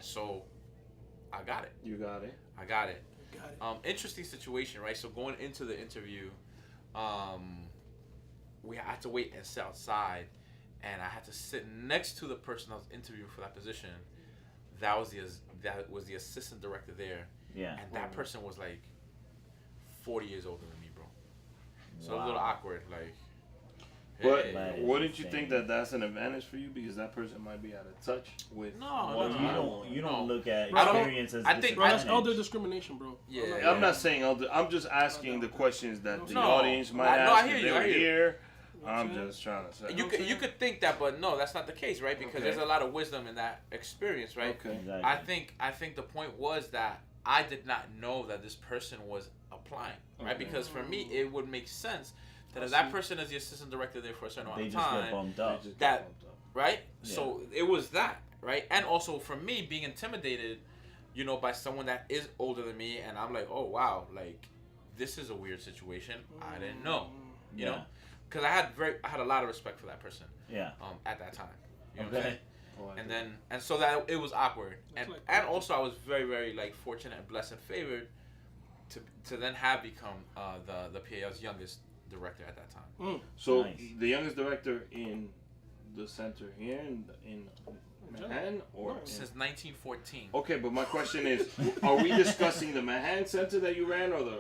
So I got it. You got it. I got it. Got it. Interesting situation, right? So going into the interview, we had to wait and sit outside, and I had to sit next to the person I was interviewing for that position. That was the assistant director there, Yeah. and that person was like 40 years older than me, bro. So it was a Wow. little awkward, like. But hey. That is wouldn't you insane. think that that's an advantage for you because that person might be out of touch with? No, Well, no, you don't look at I don't- experience as I think- Bro, that's disadvantage. elder discrimination, bro. Yeah. I'm not saying elder. I'm just asking the questions that the No, audience might I ask hear if you, they I were hear you. here. You know what I'm I'm saying? just trying to say. You could think that, but no, that's not the case, right? Because Okay. there's a lot of wisdom in that experience, right? Okay. Exactly. I think the point was that I did not know that this person was applying, right? Okay. Because for me, it would make sense that if that person is the assistant director there for a certain amount They of just get time, bumped up. They just that- get bumped up. right? Yeah. So it was that, right? And also for me, being intimidated, you know, by someone that is older than me, and I'm like, oh wow, like this is a weird situation. I didn't know, you know, because I had a lot of respect for that person, Yeah. at that time. You know what I'm Okay. saying? Oh, I And do. then so that it was awkward, and like- and also I was very very like fortunate and blessed and favored to then have become the PAL's youngest director at that time. So Nice. the youngest director in the center here in Manhattan or in- Since 1914. okay, but my question is, are we discussing the Manhattan Center that you ran or the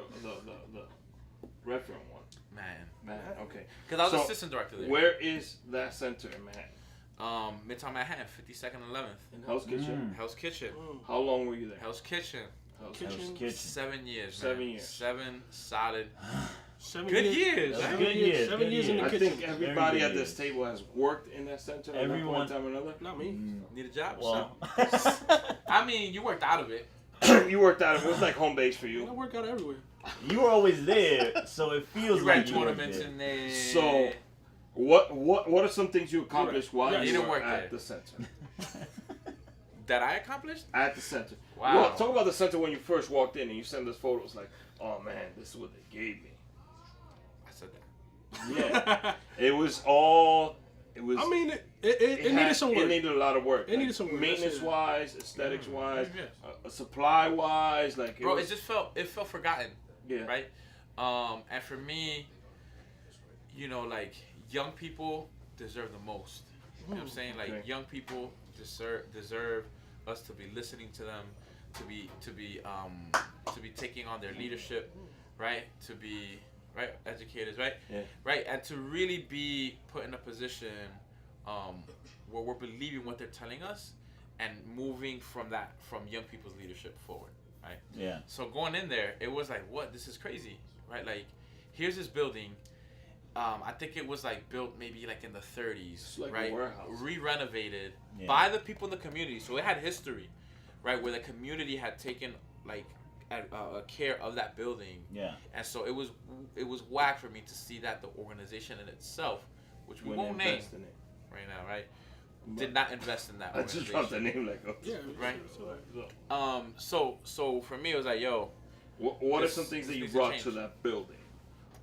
restaurant one? Man, Manhattan. Okay. because I was So, assistant director there. Where is that center in Manhattan? Midtown Manhattan, 52nd and 11th. In Hell's Kitchen. Hell's Kitchen. How long were you there? Hell's Kitchen. Hell's Kitchen. Kitchen. Kitchen. 7 years. 7 man. years. 7 solid. 7 Good years. That's man. good years. 7 years in the I kitchen. think everybody Very at good this table has worked in that center at one Everyone- point in time or another. Not me. Need a job? Well, I mean, you worked out of it. You worked out of it. It was like home base for I you. work out everywhere. you were always there, so it feels You like ran you were tournaments there. in there. So, what are some things you accomplished while Yeah, you you didn't were work at there. the center? That I accomplished? At the center. Wow. Well, talk about the center when you first walked in and you sent us photos like, oh man, this is what they gave me. I said that. Yeah. It was all. It was. I mean, it had- needed some work. It needed a lot of work. It needed some work, that's Maintenance it. wise, aesthetics wise, Yes. supply wise, like. Bro, was, it felt forgotten. Yeah. Right? And for me, you know, like young people deserve the most. You know what I'm saying? Like Okay. young people deserve us to be listening to them, to be taking on their leadership, right? To be educators, right? Yeah. Right, and to really be put in a position where we're believing what they're telling us and moving from young people's leadership forward, right? Yeah. So going in there, it was like, what? This is crazy, right? Like, here's this building. I think it was like built maybe like in the 30s, It's like a right? warehouse. Re-renovated Yeah. by the people in the community, so it had history, right? Where the community had taken like care of that building, Yeah. and so it was whack for me to see that the organization in itself, which we When won't they name invest in it. right now, right? Did not invest in that I just dropped the organization. name like. Oh. Yeah. Right. So, So for me, it was like, yo, what are This- some things that this you needs to brought change. to that building?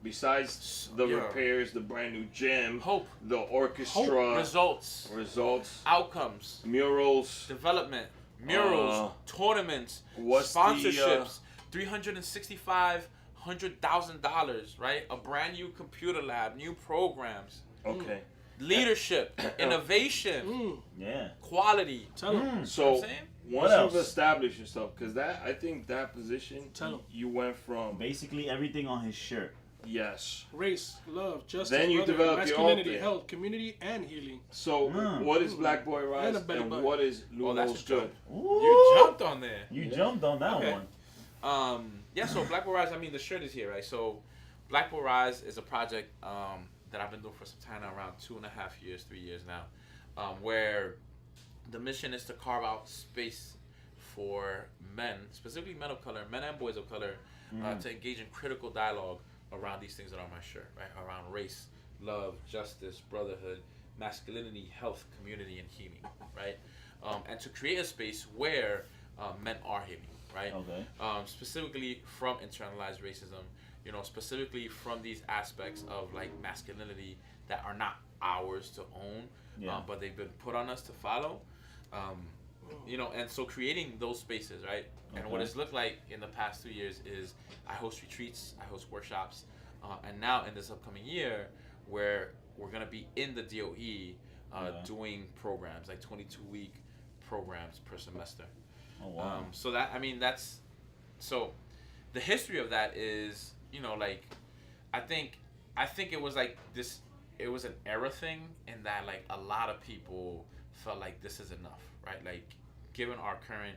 Besides the Yeah. repairs, the brand new gym, hope, the orchestra, results, results, outcomes, murals. development, murals, tournaments, what's the, sponsorships, $365,000, right? A brand new computer lab, new programs, Okay. leadership, innovation, Yeah. quality. Tell him. You know what So I'm saying? Once else? you've established yourself, because I think that position, Tell 'em. you went from Basically everything on his shirt. yes. Race, love, justice, Then you brotherhood, develop your own masculinity, thing. health, community, and healing. So what is Black Boy Rise And a belly and button. what is Oh, that's Luno's a Good? Ooh. You jumped on there. You jumped on that Okay. one. Yeah, so Black Boy Rise, I mean, the shirt is here, right? So Black Boy Rise is a project that I've been doing for some time now, around 2.5 years, 3 years now, where the mission is to carve out space for men, specifically men of color, men and boys of color, to engage in critical dialogue around these things that are on my shirt, right? Around race, love, justice, brotherhood, masculinity, health, community, and healing, right? And to create a space where men are healing, right? Okay. Specifically from internalized racism, you know, specifically from these aspects of like masculinity that are not ours to own, but they've been put on us to follow. You know, and so creating those spaces, right? And what it's looked like in the past 2 years is I host retreats, I host workshops, and now in this upcoming year, where we're gonna be in the DOE doing programs, like 22-week programs per semester. Oh wow. So that, I mean, that's, so the history of that is, you know, like, I think it was like this, it was an era thing in that like a lot of people felt like this is enough, right? Like, given our current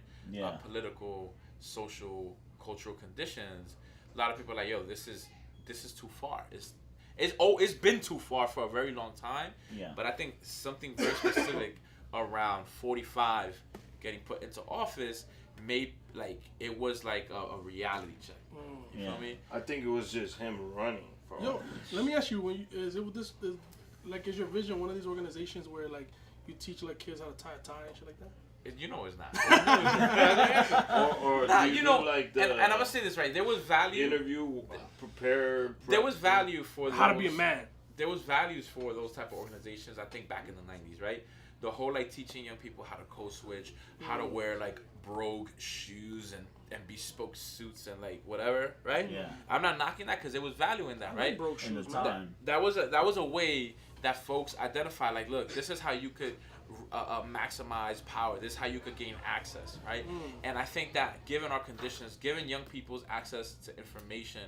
political, social, cultural conditions, a lot of people are like, yo, this is too far. It's been too far for a very long time. Yeah. But I think something very specific around 45 getting put into office made like it was like a reality check. You feel me? I think it was just him running for Yo, office. let me ask you: is your vision one of these organizations where like you teach like kids how to tie a tie and shit like that? You know it's not. or Nah, do you you know, do like the and I'm gonna say this right. There was value. interview, prepare. There was value for How to those- be a man. There was values for those type of organizations. I think back in the 90s, right? The whole like teaching young people how to code switch, how to wear like brogue shoes and bespoke suits and like whatever, right? Yeah. I'm not knocking that because there was value in that, right? Broke In the shoes, man. time. That was a way that folks identify like, look, this is how you could maximize power. This is how you could gain access, right? And I think that given our conditions, given young people's access to information,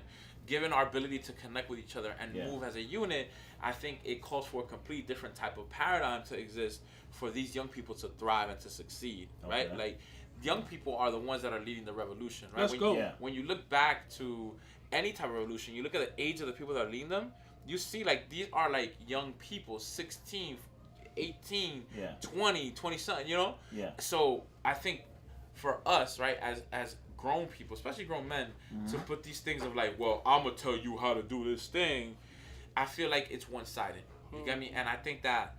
given our ability to connect with each other and move as a unit, I think it calls for a complete different type of paradigm to exist for these young people to thrive and to succeed, right? Like, young people are the ones that are leading the revolution, right? Let's go. When you look back to any type of revolution, you look at the age of the people that are leading them, you see like these are like young people, 16, 18, 20 something, you know? Yeah. So I think for us, right, as grown people, especially grown men, to put these things of like, well, I'm gonna tell you how to do this thing, I feel like it's one-sided. You get me? And I think that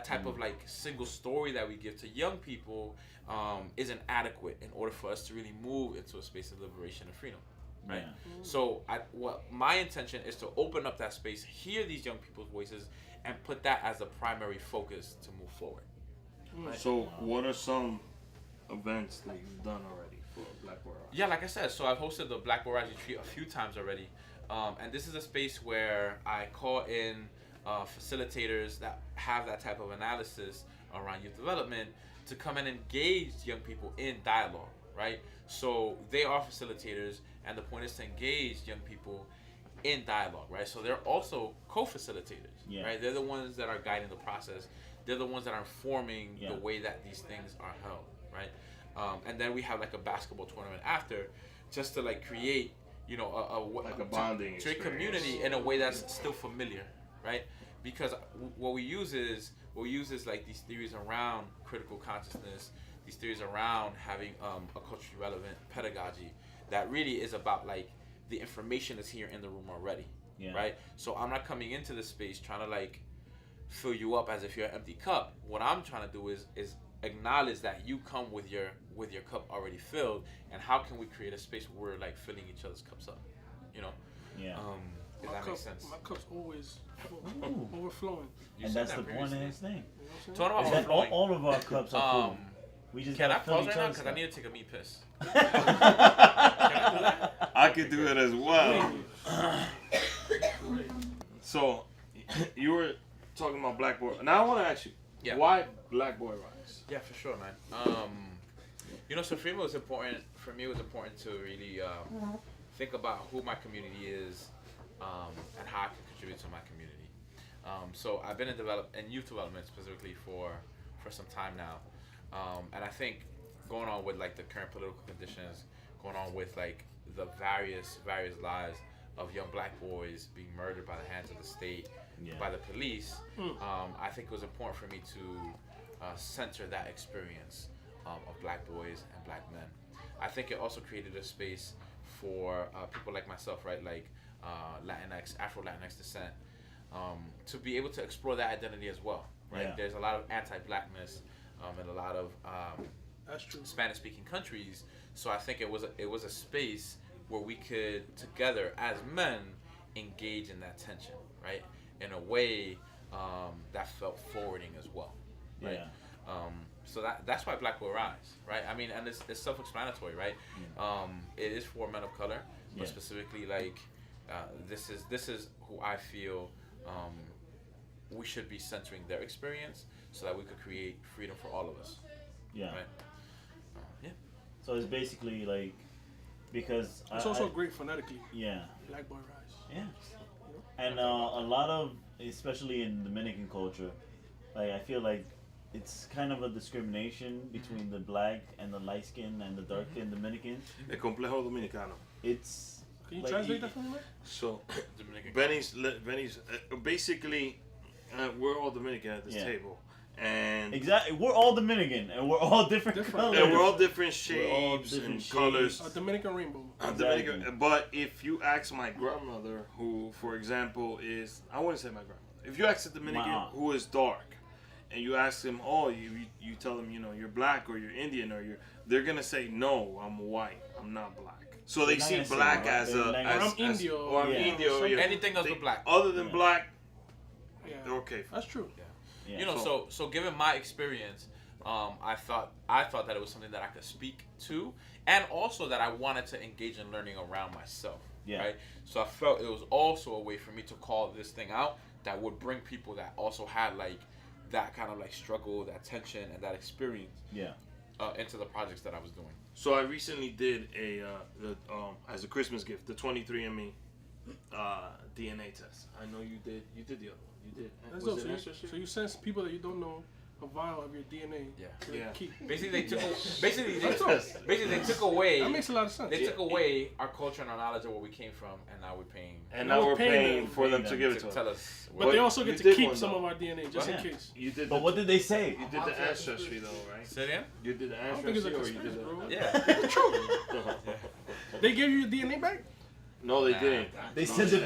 type of like single story that we give to young people isn't adequate in order for us to really move into a space of liberation and freedom. Right. So what my intention is to open up that space, hear these young people's voices, and put that as the primary focus to move forward. So what are some events that you've done already for Black Boy Rise? Yeah, like I said, so I've hosted the Black Boy Rise Retreat a few times already, and this is a space where I call in facilitators that have that type of analysis around youth development to come and engage young people in dialogue, right? So they are facilitators, and the point is to engage young people in dialogue, right? So they're also co-facilitators, right? They're the ones that are guiding the process. They're the ones that are informing the way that these things are held, right? And then we have like a basketball tournament after, just to like create, you know, a bonding to a community in a way that's still familiar, right? Because what we use is like these theories around critical consciousness, these theories around having a culturally relevant pedagogy that really is about like the information is here in the room already, right? So I'm not coming into this space trying to like fill you up as if you're an empty cup. What I'm trying to do is acknowledge that you come with your cup already filled, and how can we create a space where we're like filling each other's cups up, you know? If that makes sense. My cup's always overflowing. And that's the point of this thing. Talking about Is that overflowing. all of our cups are full. We just Can I gotta fill pause each right now? other's Because I cup. need to take a meat piss. I could do it as well. So, you were talking about Black Boy. Now I want to ask you, why Black Boy Rise? Yeah, for sure, man. So for me, it was important. For me, it was important to really think about who my community is, and how I can contribute to my community. So I've been in youth development specifically for some time now, and I think going on with like the current political conditions, going on with like the various lives of young black boys being murdered by the hands of the state, by the police. I think it was important for me to center that experience of black boys and black men. I think it also created a space for people like myself, right, like Latinx, Afro-Latinx descent, to be able to explore that identity as well, right? Yeah. There's a lot of anti-blackness in a lot of That's true. Spanish-speaking countries, so I think it was a space where we could together as men engage in that tension, right, in a way that felt forwarding as well, right? Yeah. So that's why Black Boy Rise, right? I mean, and it's self-explanatory, right? It is for men of color, but specifically like this is who I feel we should be centering their experience so that we could create freedom for all of us. Yeah. Right? So it's basically like, because It's also great phonetically. Yeah. Black Boy Rise. Yeah. And a lot of, especially in Dominican culture, like I feel like it's kind of a discrimination between the black and the light skin and the dark skin Dominicans. El complejo dominicano. It's Can you like, translate that for me, Mike? So, Dominican. Benny's basically, we're all Dominican at this table, and exactly, we're all Dominican and we're all different colors. and we're all different We're all shapes different and shapes. colors. A Dominican rainbow. Dominican, but if you ask my grandmother, who, for example, is, I wouldn't say my grandmother. If you ask a Dominican who is dark, and you ask them, you tell them, you're black or you're Indian or they're gonna say, no, I'm white, I'm not black. So they see black as a, I'm Indio. or I'm Indio, or Anything else but black. Other than black, Yeah. they're okay. That's true. Yeah. So given my experience, I thought that it was something that I could speak to, and also that I wanted to engage in learning around myself. Yeah. Right. So I felt it was also a way for me to call this thing out that would bring people that also had like that kind of like struggle, that tension, and that experience. Yeah. Into the projects that I was doing. So I recently did as a Christmas gift, the 23andMe DNA test. I know you did the other one. You did. That's Was dope. it So, ancestry? so you send people that you don't know a vial of your DNA. Yeah. To Yeah. keep. Basically, they took That away. makes a lot of sense. They took away our culture and our knowledge of where we came from, and now we're paying. And now we're paying for them to give it to to tell us. us. But they also you get to did keep one, some though. of our DNA just in case. You did. But what did they say? You did the ancestry though, right? Say it again? You did the I don't think it's ancestry, a or you conspiracy, did bro. the. Yeah. It's true. They gave you your DNA back? No, they didn't. They sent it.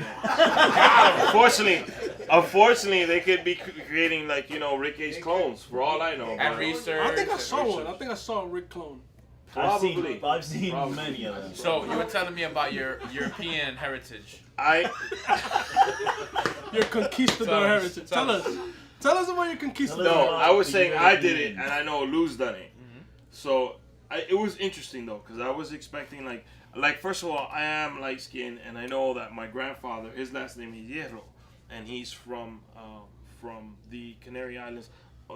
Unfortunately, they could be creating like Rick clones for all I know. And but- research. I think I and saw research. one. I think I saw a Rick clone. Probably. I've seen many of them. So you were telling me about your European heritage. Your conquistador Tell us, heritage. tell Tell us. us. Tell us about your conquistador. No, I was The saying I did it, European. and I know Lou's done it. So it was interesting though, because I was expecting like first of all, I am light skinned, and I know that my grandfather, his last name is Hierro, and he's from the Canary Islands,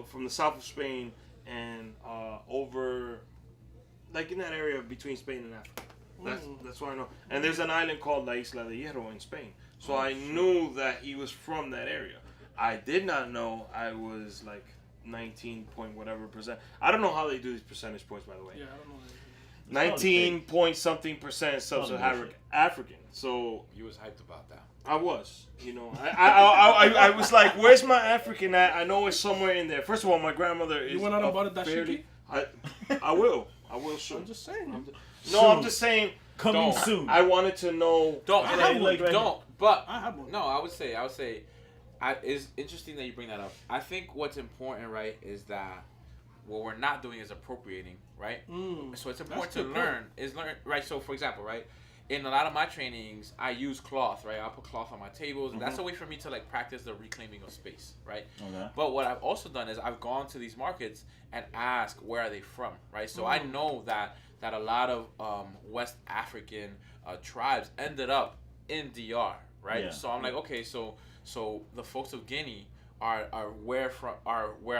from the south of Spain, and over like in that area between Spain and Africa. That's what I know. And there's an island called La Isla de Hierro in Spain. So I knew that he was from that area. I did not know I was like 19 point whatever percent. I don't know how they do these percentage points, by the way. Yeah, I don't know. 19 point something percent sub-Saharan African. So You was hyped about that. I was, I was like, where's my African at? I know it's somewhere in there. First of all, my grandmother is. You went out and bought a fairly- dashiki? I will soon. I'm just saying. No, I'm just saying. Coming Don't. soon. I wanted to know. Don't. I have one right Don't. But I have one. no, I would say, it's interesting that you bring that up. I think what's important, right, is that what we're not doing is appropriating, right? So it's important to good learn, right? So for example, right, in a lot of my trainings, I use cloth, right? I'll put cloth on my tables, and that's a way for me to like practice the reclaiming of space, right? Okay. But what I've also done is I've gone to these markets and asked where are they from, right? So I know that a lot of West African tribes ended up in DR, right? Yeah. So I'm like, okay, so the folks of Guinea are where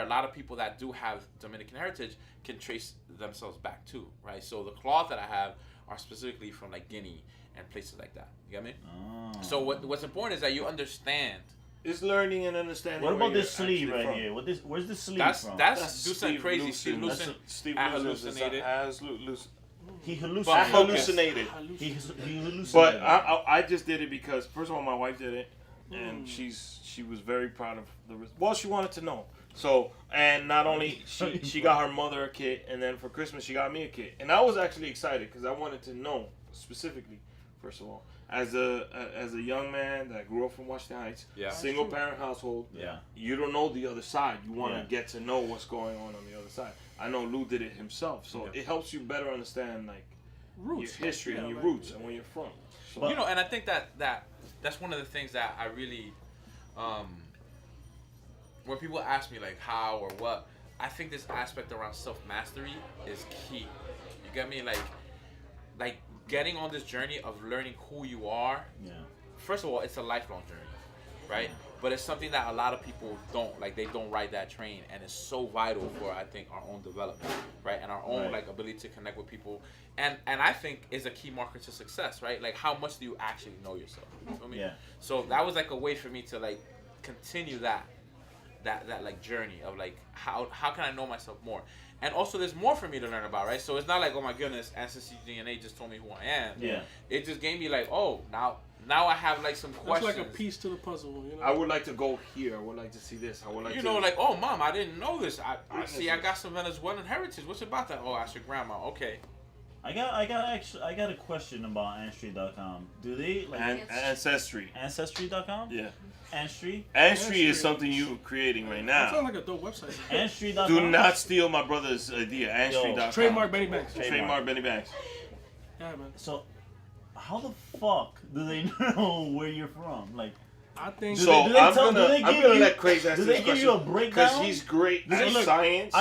a lot of people that do have Dominican heritage can trace themselves back to, right? So the cloth that I have are specifically from like Guinea and places like that. You get me? Oh. So what's important is that you understand. It's learning and understanding. What about where this you're sleeve actually right from. here? Where's the sleeve That's from? Deuce and Crazy. Steve Lucen. Steve hallucinated. He But hallucinated. hallucinated. He hallucinated. But I just did it because first of all my wife did it, and she was very proud of well, she wanted to know. So, and not only she got her mother a kit, and then for Christmas she got me a kit, and I was actually excited because I wanted to know specifically. First of all, as a young man that grew up from Washington Heights, Yeah. single parent household, Yeah. you don't know the other side. You want to Yeah. get to know what's going on the other side. I know Lou did it himself, so Yeah. it helps you better understand like Roots. your history and Yeah, your like- roots and where you're from. So, You know, and I think that's one of the things that I really, when people ask me like how or what, I think this aspect around self-mastery is key. You get me? Like getting on this journey of learning who you are. Yeah. First of all, it's a lifelong journey, right? But it's something that a lot of people don't, like they don't ride that train, and it's so vital for, I think, our own development, right? And our own Right. like ability to connect with people, and I think is a key marker to success, right? Like how much do you actually know yourself? You feel me? Yeah. So that was like a way for me to like continue that like journey of like how can I know myself more? And also there's more for me to learn about, right? So it's not like, oh my goodness, Ancestry DNA just told me who I am. Yeah. It just gave me like, oh, now I have like some That's questions. like a piece to the puzzle, you know. I would like to go here. I would like to see this. I would like You to. know, like, oh, mom, I didn't know this. I Witnesses. see. I got some Venezuelan heritage. What's about that? Oh, ask your grandma. Okay. I got a question about Ancestry.com. Do they like Ancestry. Ancestry.com? Yeah. Ancestry? Ancestry is something you're creating right That sounds now. like a dope website. Ancestry.com? Do not steal my brother's idea. Ancestry.com. Trademark Benny Banks. Trademark Benny Banks. Yeah, man. So, how the fuck do they know where you're from? Like, I think. So do they I'm tell- do they gonna give you- let Craze answer do they this give you a question breakdown? because he's great Do they- at look, science.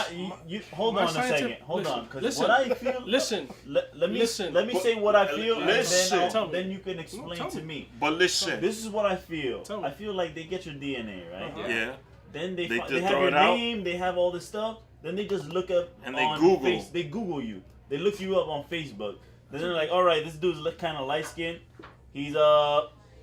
Hold My on a scientific- second. Hold on, because listen, what I feel. Listen. Let me listen. Let me say what I feel, Listen. and Tell me. then you can explain Tell to me. me. But listen, This is what I feel. Tell me. I feel like they get your DNA, right? Uh-huh. yeah, Then they They just have throw your it out? name, they have all this stuff. Then they just look up And they on Google. They Google you. They look you up on Facebook. Then they're like, all right, this dude's kind of light skinned. He's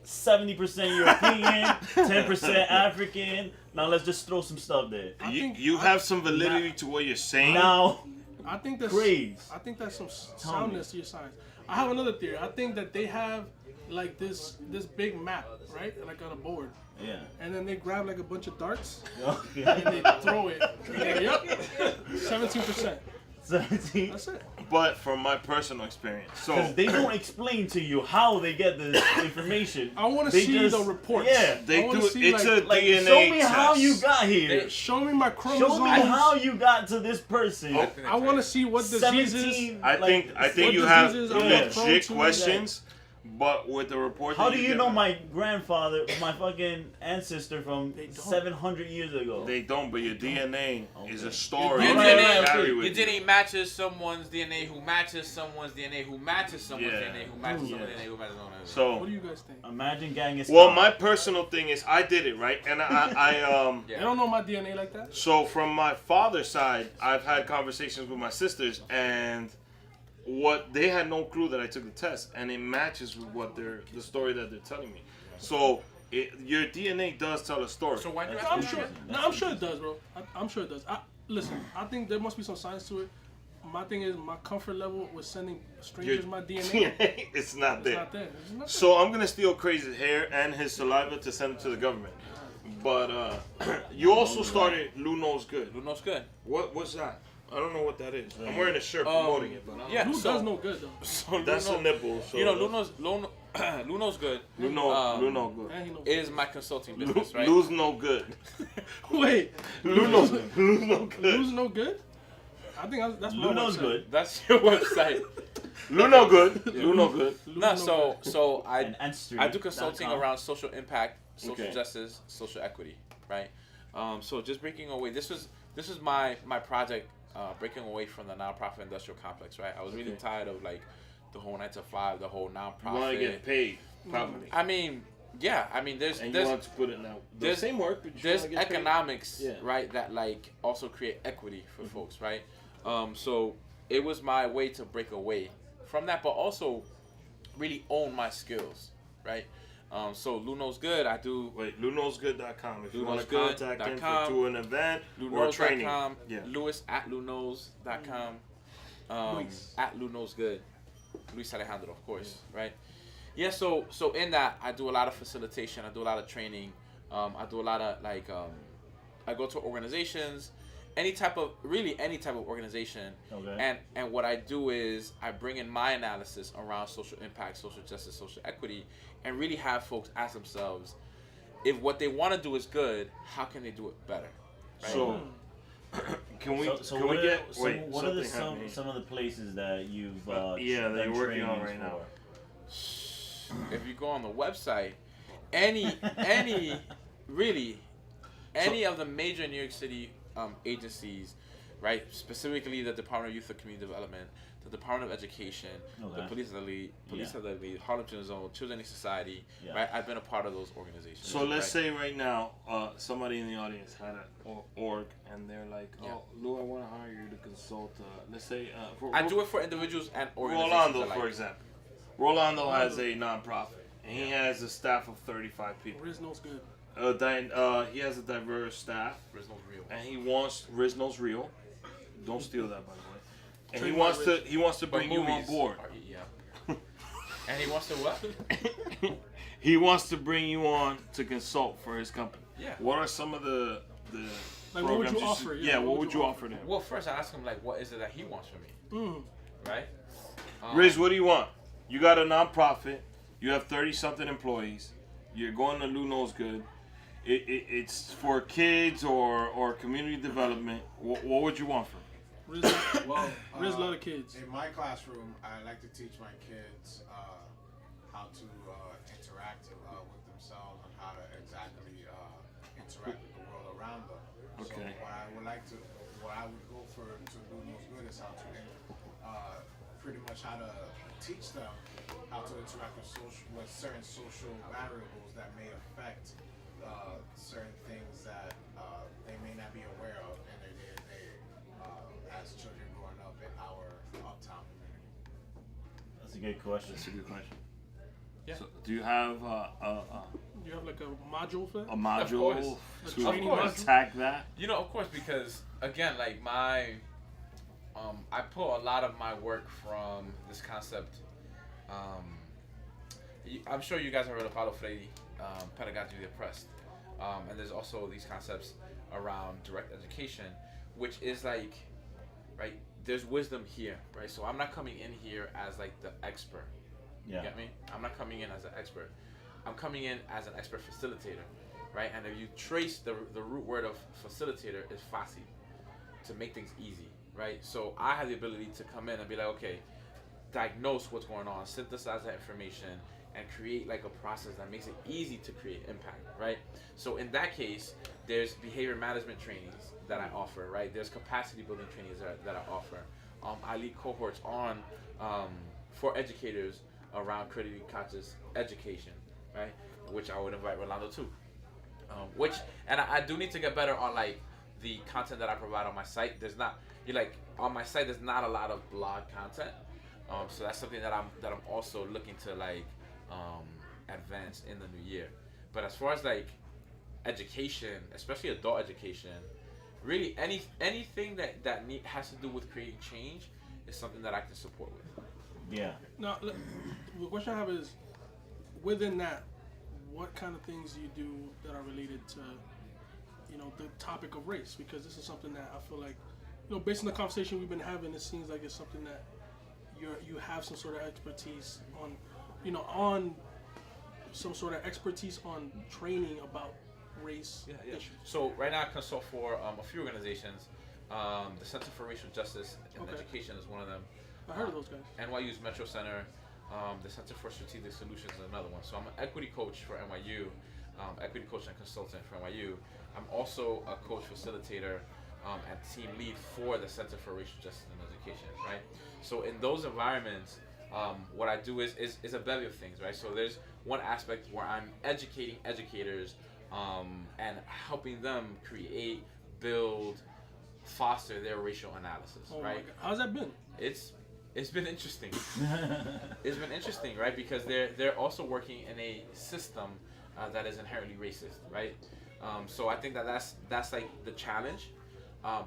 70% European, 10% African. Now let's just throw some stuff there. I you think- you have some validity to what you're saying. Now, I think that's Craze. I think that's some Tell soundness to your science. I have another theory. I think that they have like this big map, right? Like on a board. yeah. And then they grab like a bunch of darts Okay. and they throw it. And yep. 17%. 17. That's it. But from my personal experience, so Because they don't explain to you how they get the information. I want to They see just- the reports. Yeah. they I wanna do. see, It's like- a Like, DNA show me test. how you got here. Show me my chromosomes. Show me how you got to this person. Oh, I want to see what diseases. 17. I like, think what you have diseases I'm more prone legit to, questions, but with the report. How that do you get know back- my grandfather, my fucking ancestor from They don't. 700 years ago? They don't, but your DNA is Okay. a story Your you Right, DNA, right, carry okay. with your you. DNA matches someone's DNA who matches someone's DNA who matches someone's Yeah. DNA who matches Yeah. someone's DNA who matches someone's DNA. So, What do you guys think? Imagine Genghis well, Khan. my personal thing is I did it right, and I Yeah. They don't know my DNA like that. So from my father's side, I've had conversations with my sisters, and what they had no clue that I took the test, and it matches with what the story that they're telling me. So your DNA does tell a story. So why do you That's I'm ask me sure. that? No, I'm sure it does, bro. I'm sure it does. Listen, I think there must be some science to it. My thing is my comfort level with sending strangers Your my DNA. it's not It's there. not there. It's not So I'm gonna steal Crazy's hair and his saliva to send it to the government. But you also started Lou Knows Good. Who knows good? What's that? I don't know what that is. I'm wearing a shirt promoting it, but I don't Yeah, Who so, does no good though? so that's Lou a knows, nipple. So you know, Lou knows good. Lou know good. And he knows. It is my consulting business, right? Lou's no good. Wait, Lou's no good. Lou's no good. I think that's my Lou knows website. good. That's your website. Lou no good. Lou no good. Lou No, no so And I Street. do consulting around social impact, social Okay. justice, social equity, right? So just breaking away. This was my project, breaking away from the nonprofit industrial complex, right? I was really Okay. tired of like the whole 9 to 5, the whole You want to nonprofit. get paid properly. I mean, Yeah, I mean, And you want to put it now. The there's- same work, but you there's wanna get paid. economics, Yeah. right, that like also create equity for folks, right? So it was my way to break away from that, but also really own my skills, right? So Lou Knows Good, I do Wait, LouKnowsGood.com. If you want to contact him LouKnowsGood.com, to an event or training. LouKnowsGood.com, Yeah. Luis at LouKnows.com, Luis. at Lou Knows Good, Luis Alejandro, of course, right? Yeah, so in that I do a lot of facilitation, I do a lot of training, I do a lot of like I go to organizations, any type of organization, Okay. and what I do is I bring in my analysis around social impact, social justice, social equity, and really have folks ask themselves, if what they want to do is good, how can they do it better? Right? So, can we So can what we are, get so wait? what are something happened some of the places that you've yeah, that done you're working on trainings right now. for? If you go on the website, any really any of the major New York City agencies, right? Specifically the Department of Youth and Community Development, the Department of Education, the Okay. Police of the League, Yeah. Harlem Children's Zone, Children's Aid Society, Yeah. right? I've been a part of those organizations. So let's right? say right now, somebody in the audience had an org, and they're like, "Oh, Yeah. Lou, I want to hire you to consult." Let's say, I do it for individuals and organizations Rolando, alike. for example. Rolando has a nonprofit, and he has a staff of 35 people. Riz knows good. He has a diverse staff, Rizno's real. and he wants Rizno's real. Don't steal that, by the way. And he Trademark wants to But bring you on movies board. are- yeah. And he wants to what? He wants to bring you on to consult for his company. Yeah. What are some of the Like, what would programs you offer? Yeah, what would you offer them? Well, first I ask him like, what is it that he wants from me, right? Riz, what do you want? You got a nonprofit. You have 30-something employees. You're going to Lou Knows Good. It's for kids or community development. What would you want from him? Riz, Well, Riz a lot of kids. In my classroom, I like to teach my kids how to interact with themselves and how to exactly interact with the world around them. Okay. So what I would go for to do most good is how to pretty much how to teach them how to interact with certain social variables that may affect certain things that they may not be aware of in their day-to-day as children growing up in our uptown community. That's a good question. That's a good question. Yeah. So, do you have You have like a module for that? a module course. A to training module? attack that? You know, of course, because again, like I pull a lot of my work from this concept. I'm sure you guys have heard of Paulo Freire, pedagogy of the oppressed, and there's also these concepts around direct education, which is like, right? There's wisdom here, right? So I'm not coming in here as like the expert. Yeah. You get me? I'm not coming in as an expert. I'm coming in as an expert facilitator, right? And if you trace the root word of facilitator is facile, to make things easy, right? So I have the ability to come in and be like, okay, diagnose what's going on, synthesize that information, and create like a process that makes it easy to create impact, right? So in that case, there's behavior management trainings that I offer, right? There's capacity building trainings that I offer. I lead cohorts on for educators around critically conscious education, right? Which I would invite Rolando to. I do need to get better on like the content that I provide on my site. On my site there's not a lot of blog content. So that's something that I'm also looking to like advance in the new year. But as far as like education, especially adult education, really anything that has to do with creating change is something that I can support with. Yeah. Now, the question I have is, within that, what kind of things do you do that are related to, the topic of race? Because this is something that I feel like, based on the conversation we've been having, it seems like it's something that you have some sort of expertise on, on some sort of expertise on training about race issues. So right now I consult for a few organizations. The Center for Racial Justice and Okay. Education is one of them. I heard of those guys. NYU's Metro Center, the Center for Strategic Solutions is another one. So I'm an equity coach for NYU, equity coach and consultant for NYU. I'm also a coach facilitator and team lead for the Center for Racial Justice and Education, right? So in those environments, what I do is a bevy of things, right? So there's one aspect where I'm educating educators and helping them create, build, foster their racial analysis, right? How's that been? It's been interesting. It's been interesting, right? Because they're also working in a system that is inherently racist, right? So I think that's like the challenge.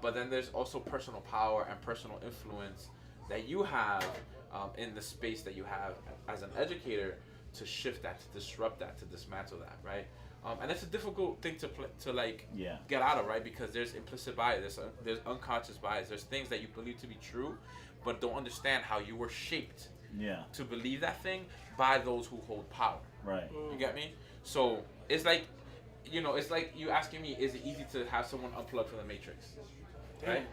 But then there's also personal power and personal influence that you have in the space that you have as an educator to shift that, to disrupt that, to dismantle that, right? And it's a difficult thing to get out of, right? Because there's implicit bias, there's unconscious bias, there's things that you believe to be true, but don't understand how you were shaped to believe that thing by those who hold power. Right. You get me? So it's like, it's like you asking me, is it easy to have someone unplug from the Matrix? Right?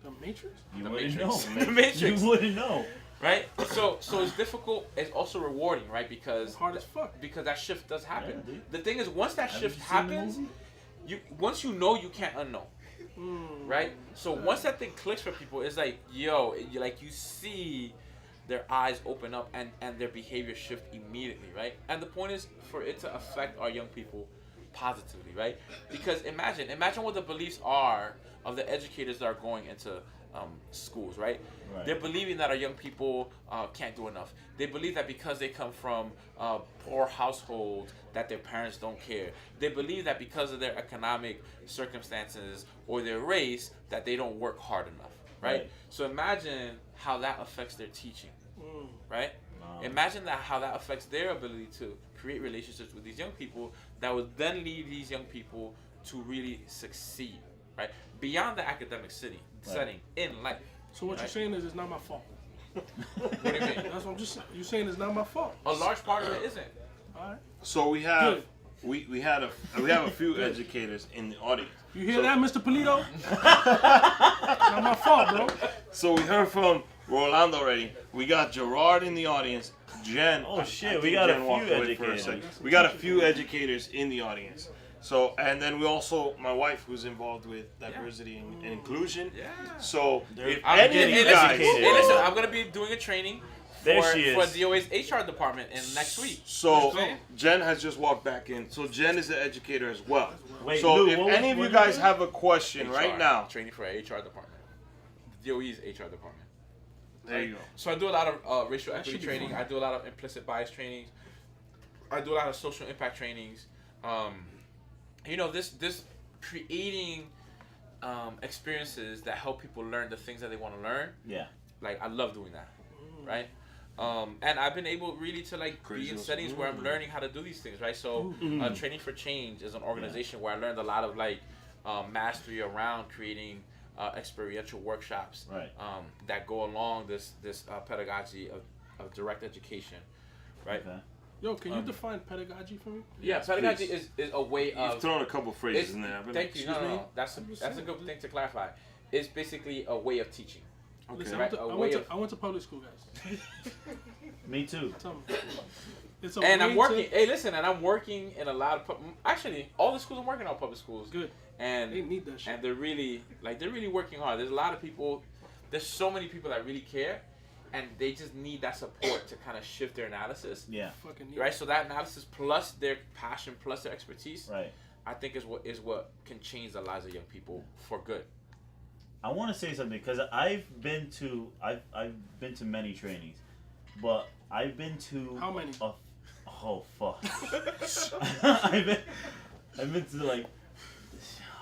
The Matrix? You The wouldn't Matrix. know. The Matrix. You wouldn't know. Right? So it's difficult. It's also rewarding, right? Because Hard as fuck. Because that shift does happen. Yeah, dude. The thing is, once that Haven't shift you seen the happens, movie? once you know, you can't unknow. Right? So once that thing clicks for people, it's like, yo, you see their eyes open up and their behavior shift immediately, right? And the point is for it to affect our young people positively, right? Because imagine what the beliefs are of the educators that are going into schools, right? They're believing that our young people can't do enough. They believe that because they come from poor households that their parents don't care. They believe that because of their economic circumstances or their race that they don't work hard enough, right? So imagine how that affects their teaching, right? Imagine how that affects their ability to create relationships with these young people that would then lead these young people to really succeed, right? Beyond the academic setting in life. So what you're saying is it's not my fault. What do you mean? That's what I'm just saying. You're saying it's not my fault. A large part of it isn't. All right. So we have Good. we have a few educators in the audience. You hear that, Mr. Polito? It's not my fault, bro. So we heard from Rolando already. We got Gerard in the audience. Jen. Oh, shit, I think we got a Jen walked few away for a educators. second. We got a few educators in the audience. So, and then we also, my wife who's involved with diversity and inclusion. Yeah. So, if I'm any of getting you guys, educated. Hey, listen, I'm gonna be doing a training There for, she is. for DOA's HR department in next week. so Okay. Jen has just walked back in. So Jen is an educator as well. Wait, So Lou, if what- any of what you is guys it? have a question HR, right now, training for our HR department. DOE's HR department. there you go. So I do a lot of racial That equity should be training. fun. I do a lot of implicit bias trainings. I do a lot of social impact trainings. This creating experiences that help people learn the things that they want to learn. Yeah. Like I love doing that, right? And I've been able really to be in settings where I'm learning how to do these things, right? So Training for Change is an organization where I learned a lot of mastery around creating experiential workshops that go along this pedagogy of direct education, right? Okay. Yo, can you define pedagogy for me? Yeah, Yes, pedagogy please. is a way of. You've thrown a couple phrases in there. Thank you. Excuse me? No. That's a good thing to clarify. It's basically a way of teaching. Listen, Right, I went to public school, guys. Me too. Tell me. It's a And way I'm working. to- Hey, listen, and I'm working in a lot of. Actually, all the schools I'm working on are public schools. Good. And They need that shit. and they're really working hard. There's a lot of people. There's so many people that really care, and they just need that support to kind of shift their analysis. Yeah. Fucking need Right. So that analysis plus their passion plus their expertise, Right. I think is what can change the lives of young people for good. I want to say something because I've been to many trainings, but I've been to How many? Oh fuck! I've been to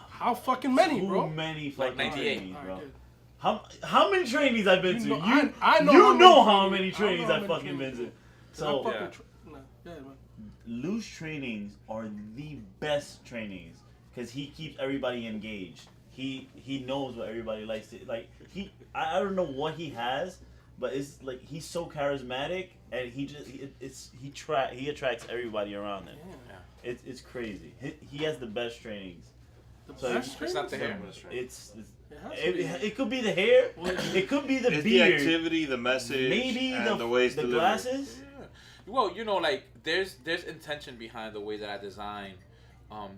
How fucking many, too bro? many Like fucking 98. trainings, All bro. right, good. How many trainings I've been to? You know- You I know you how know many how many trainings- trainings I I've know how fucking many been to. So, So Yeah. man. Lou's trainings are the best trainings because he keeps everybody engaged. He knows what everybody likes to like. I don't know what he has, but it's like he's so charismatic and he attracts everybody around him. Yeah. It's crazy. He has the best trainings. The So best it's not the trainers? hair. It's It has to be. it could be the hair. It could be the It's the beard. activity, the message, Maybe and the ways the to glasses. Yeah. Well, there's intention behind the way that I design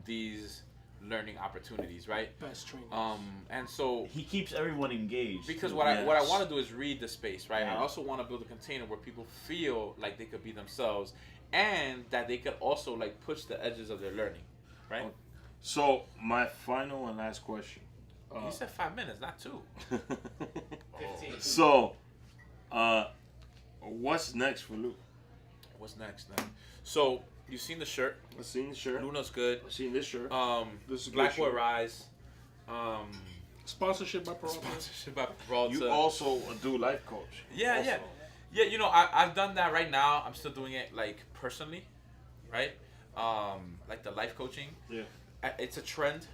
these learning opportunities, right? Best trainers. And so He keeps everyone engaged. because too. what I want to do is read the space, right? Yeah. I also want to build a container where people feel like they could be themselves and that they could also like push the edges of their learning, right? Okay. So my final and last question. You said 5 minutes, not 2. 15. So, what's next for Luke? What's next then? So you seen the shirt? I've seen the shirt. Luna's good. I've seen this shirt. This is a Black good Boy shirt. Rise. Sponsorship by Peralta. Sponsorship by Peralta. You also do life coach. Yeah, also. yeah. You know, I've done that right now. I'm still doing it like personally, right? Like the life coaching. Yeah. It's a trend,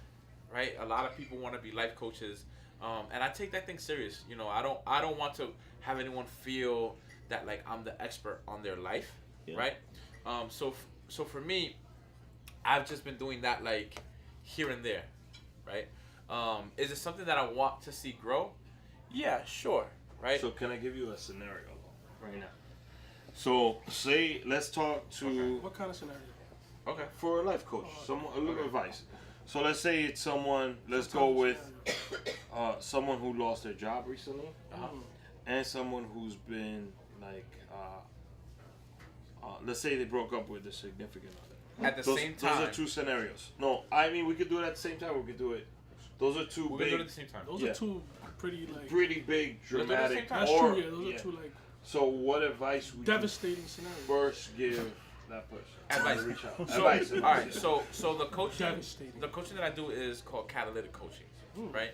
right? A lot of people want to be life coaches, and I take that thing serious. You know, I don't want to have anyone feel that like I'm the expert on their life, right? So for me, I've just been doing that like here and there, right? Is it something that I want to see grow? Yeah, sure, right? So can I give you a scenario right now? So say let's talk to What kind of scenario? Okay. for a life coach, someone a little advice. So let's say it's someone. Let's What go type of with scenario? someone who lost their job recently, Mm. and someone who's been like, let's say they broke up with a significant other. At the same Those time. are two scenarios. No, I mean we could do it at the same time. We could do it. Those are two We're gonna do it big, at the same time. Those Yeah. are two pretty like. pretty big, We'll do it at the same dramatic. time. That's or, true. Yeah, those are two like So what advice would you devastating scenarios. first give that person? Advice. Reach out. So, Advice. all right. So the coaching, Devastating. the coaching that I do is called catalytic coaching, right?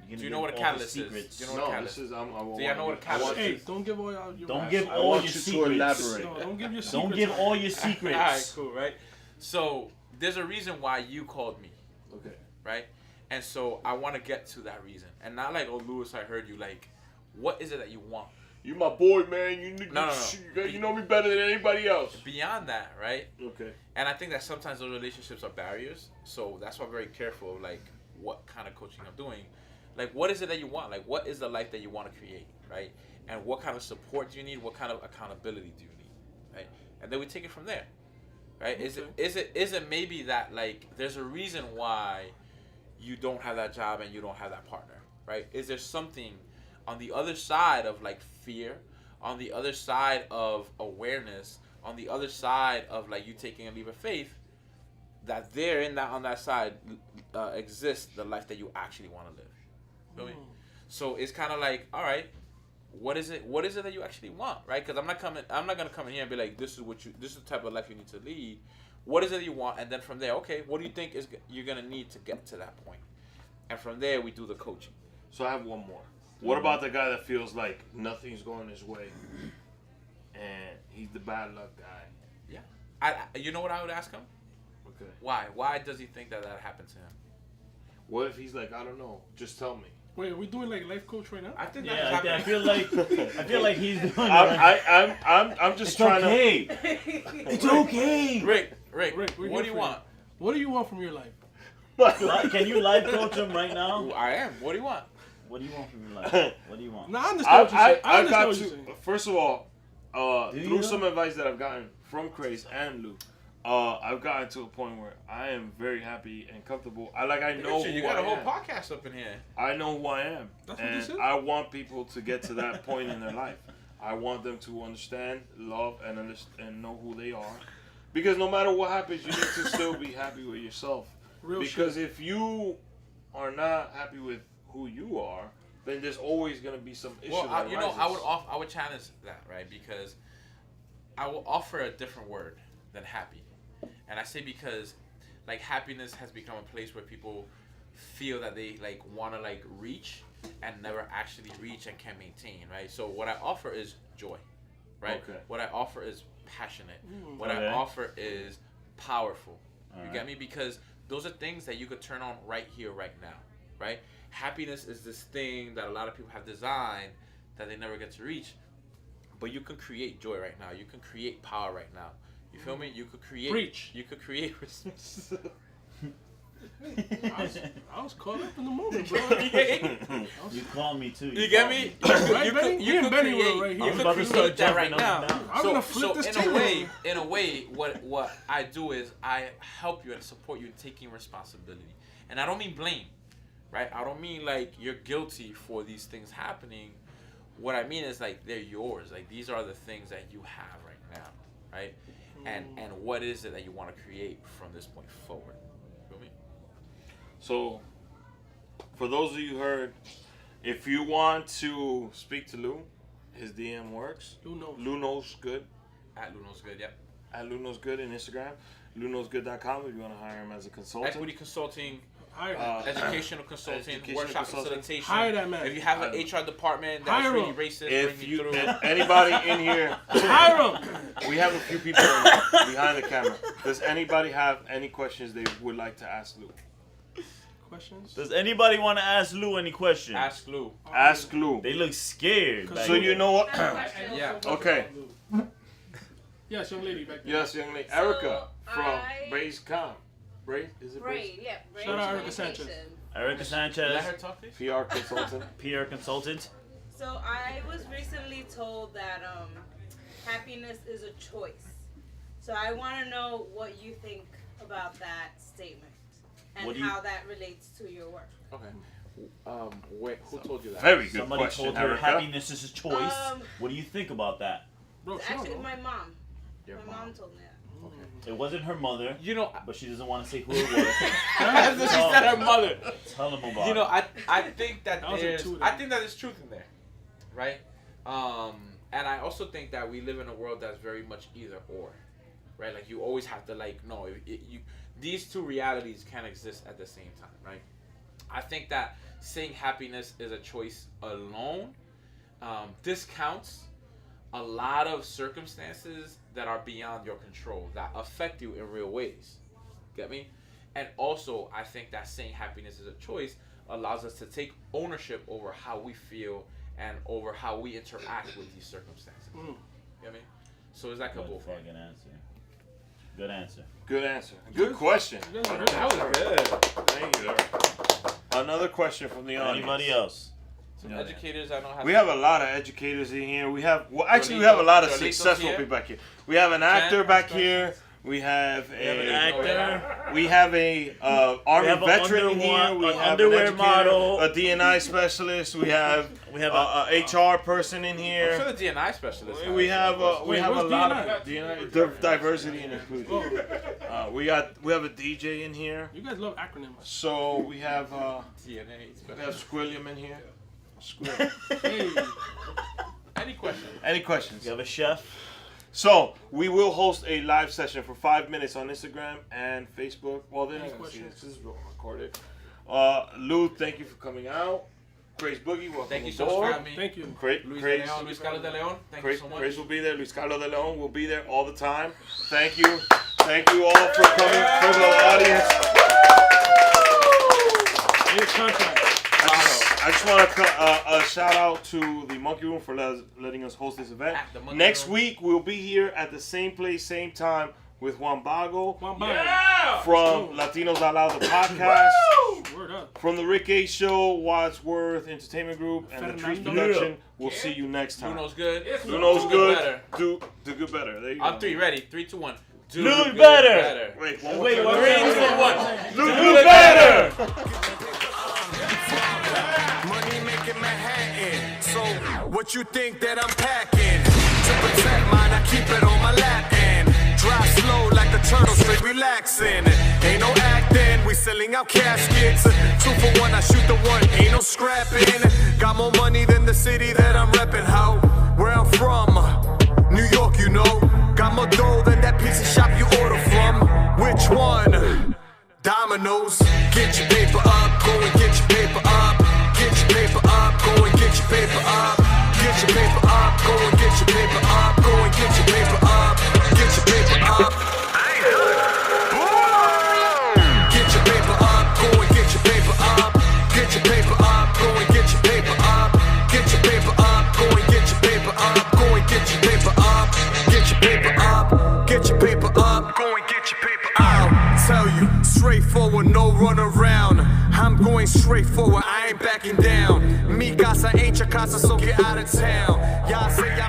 Do you know what a catalyst is? Do you know what a No, catalyst this is. I Do you know what a catalyst Hey, is? don't give all your. Don't raps. give I all want your you to secrets. elaborate. No, don't give your secrets. Don't give out. all your All right, secrets. cool, right? So there's a reason why you called me, Okay. right? And so I want to get to that reason, and not like, oh, Lewis, I heard you. Like, what is it that you want? You my boy, man. No. You know me better than anybody else. Beyond that, right? Okay. And I think that sometimes those relationships are barriers. So that's why I'm very careful, like, what kind of coaching I'm doing. Like, what is it that you want? Like, what is the life that you want to create, right? And what kind of support do you need? What kind of accountability do you need, right? And then we take it from there, right? Is it maybe that, like, there's a reason why you don't have that job and you don't have that partner, right? Is there something on the other side of, like, fear, on the other side of awareness, on the other side of, like, you taking a leap of faith, that there in that on that side exists the life that you actually want to live. Feel me? So it's kind of like, all right, what is it that you actually want, right? Because I'm not gonna come in here and be like, this is the type of life you need to lead. What is it that you want? And then from there, okay, what do you think you're gonna need to get to that point? And from there, we do the coaching. So I have one more. What about the guy that feels like nothing's going his way, and he's the bad luck guy? Yeah, you know what I would ask him? Okay. Why? Why does he think that happened to him? What if he's like, I don't know, just tell me. Wait, are we doing like life coach right now? I think Yeah, that's I happening. feel like he's doing I'm just It's trying okay. It's okay. Rick, Rick, we're what here do you for you. want? What do you want from your life? Can you life coach him right now? I am. What do you want? What do you want from your life? What do you want? No, I understand what you're saying. I I understand got what you're to. saying. First of all, Do through you? some advice that I've gotten from Craze and Lou, I've gotten to a point where I am very happy and comfortable. I know Richard, who you got I a whole am. podcast up in here. I know who I am, That's what and this is? I want people to get to that point in their life. I want them to understand, love, and know who they are, because no matter what happens, you need to still be happy with yourself. Real Because shit. if you are not happy with who you are, then there's always gonna be some issue. Well, that arises. I would challenge that, right? Because I will offer a different word than happy, and I say because, like, happiness has become a place where people feel that they like want to like reach and never actually reach and can maintain, right? So what I offer is joy, right? Okay. What I offer is passionate. What Okay. I offer is powerful. You Alright. get me? Because those are things that you could turn on right here, right now, right? Happiness is this thing that a lot of people have designed that they never get to reach. But you can create joy right now. You can create power right now. You feel me? You could create. Preach. You could create. I was caught up in the moment, bro. You call me too. You get me? Right, You Benny? could, Me you and could Benny were create. right here. You I'm could about to start create that right jumping up now. and down. I'm gonna flip this in table. a way, what I do is I help you and support you in taking responsibility, and I don't mean blame, right? I don't mean like you're guilty for these things happening, what I mean is like they're yours. Like these are the things that you have right now, right? And what is it that you want to create from this point forward? You know me? So, for those of you who heard, if you want to speak to Lou, his DM works. Lou knows good. At Lou Knows Good, yep. At Lou Knows Good in Instagram. LouKnowsGood.com if you want to hire him as a consultant. Equity consulting, Educational educational consulting, workshop consulting. facilitation. Hire that man. If you have an HR department that's Hire really him. racist, If bring you, me through. anybody in here, Hire him. we have a few people behind the camera. Does anybody have any questions they would like to ask Lou? Questions? Does anybody want to ask Lou any questions? Ask Lou. Ask Lou. They look scared. So you know what? Yeah. Okay. Yes, young lady back there. Yes, young lady. Erica from I- Braze Com. Braze? Is it Braze? Braid, yeah. Braid Shout out Erica communication. Sanchez. Erica Let Sanchez, her talk, please. PR consultant. PR consultant. So I was recently told that happiness is a choice. So I want to know what you think about that statement and What do you- how that relates to your work. Okay. Wait, who told you that? Very good Somebody question, told her Erica. happiness is a choice. Um, What do you think about that? Bro, It's she don't actually know. my mom. Your My mom told me that. It wasn't her mother, You know, but she doesn't want to say who it was. as she said her mother. Tell them about You know, it. I think that That was a there's two I there. think that there's truth in there, right? And I also think that we live in a world that's very much either or, right? Like you always have to like no, these two realities can't exist at the same time, right? I think that saying happiness is a choice alone discounts a lot of circumstances that are beyond your control that affect you in real ways. Get me? And also, I think that saying happiness is a choice allows us to take ownership over how we feel and over how we interact with these circumstances. Get me? So it's like a Good both. fucking answer. Good answer. Good answer. Good question. That was good. Thank you, Erica. Another question from the audience. Anybody else? Some educators I don't have. We have a lot of educators in here. We have, well, actually, we have a lot of Jolito's successful here. people back here. We have an actor Jen, back here. We have an a actor. we have a army have a veteran in here. We an have underwear an educator, model. a D&I specialist. We have a HR person in I'm here. sure the D&I specialist. We have a Wait, lot what's of D&I, diversity and inclusion. We have a DJ in here. You guys love acronyms. So we have DNA we have specialist. Squilliam in here. Squilliam. Hey, Any question? Any questions? You have a chef? So we will host a live session for 5 minutes on Instagram and Facebook. Well, they're not gonna see this. This is recorded. Lou, thank you for coming out. Craze Boogie, welcome Thank you so aboard. much for having me. thank you. Luis Craze, de Leon, Luis Carlos de Leon. Thank you Craze, so much. Craze will be there. Luis Carlos de Leon will be there all the time. Thank you. Thank you all for coming from the audience. Need a contract. I just want to shout out to the Monkey Room for letting us host this event. At the Monkey Next Room. week, we'll be here at the same place, same time with Juan Bago One bite. from Latinos Out Loud, the podcast. Word up. From the Rick A Show, Wadsworth Entertainment Group, and the Trees Fernando. Production. We'll see you next Who time. knows good? Who knows Do good? better. Do good better. There you go. On three, ready? 3, 2, 1. Do Good better. Wait, one more Wait, time. what? 3, 2, 1. Do better. Money making Manhattan. So what you think that I'm packing? To protect mine, I keep it on my lap and drive slow like the turtle, straight relaxing. Ain't no acting, we selling out caskets. 2 for 1, I shoot the one, ain't no scrapping. Got more money than the city that I'm repping. How? Where I'm from, New York, you know. Got more dough than that pizza shop you order from. Which one? Dominoes. Get your paper up, go and get your paper up. Get your paper up, go and get your paper up. Get your paper up, go and get your paper up. Go and get your paper up. Get your paper up. Get your paper up, go and get your paper up. Get your paper up, go and get your paper up. Get your paper up, go and get your paper up. Go and get your paper up. Get your paper up. Get your paper up. Go and get your paper up. I'll tell you, straightforward, no run around. I'm going straight forward, I ain't backing down. Mi casa ain't your casa, so get out of town. Y'all say y'all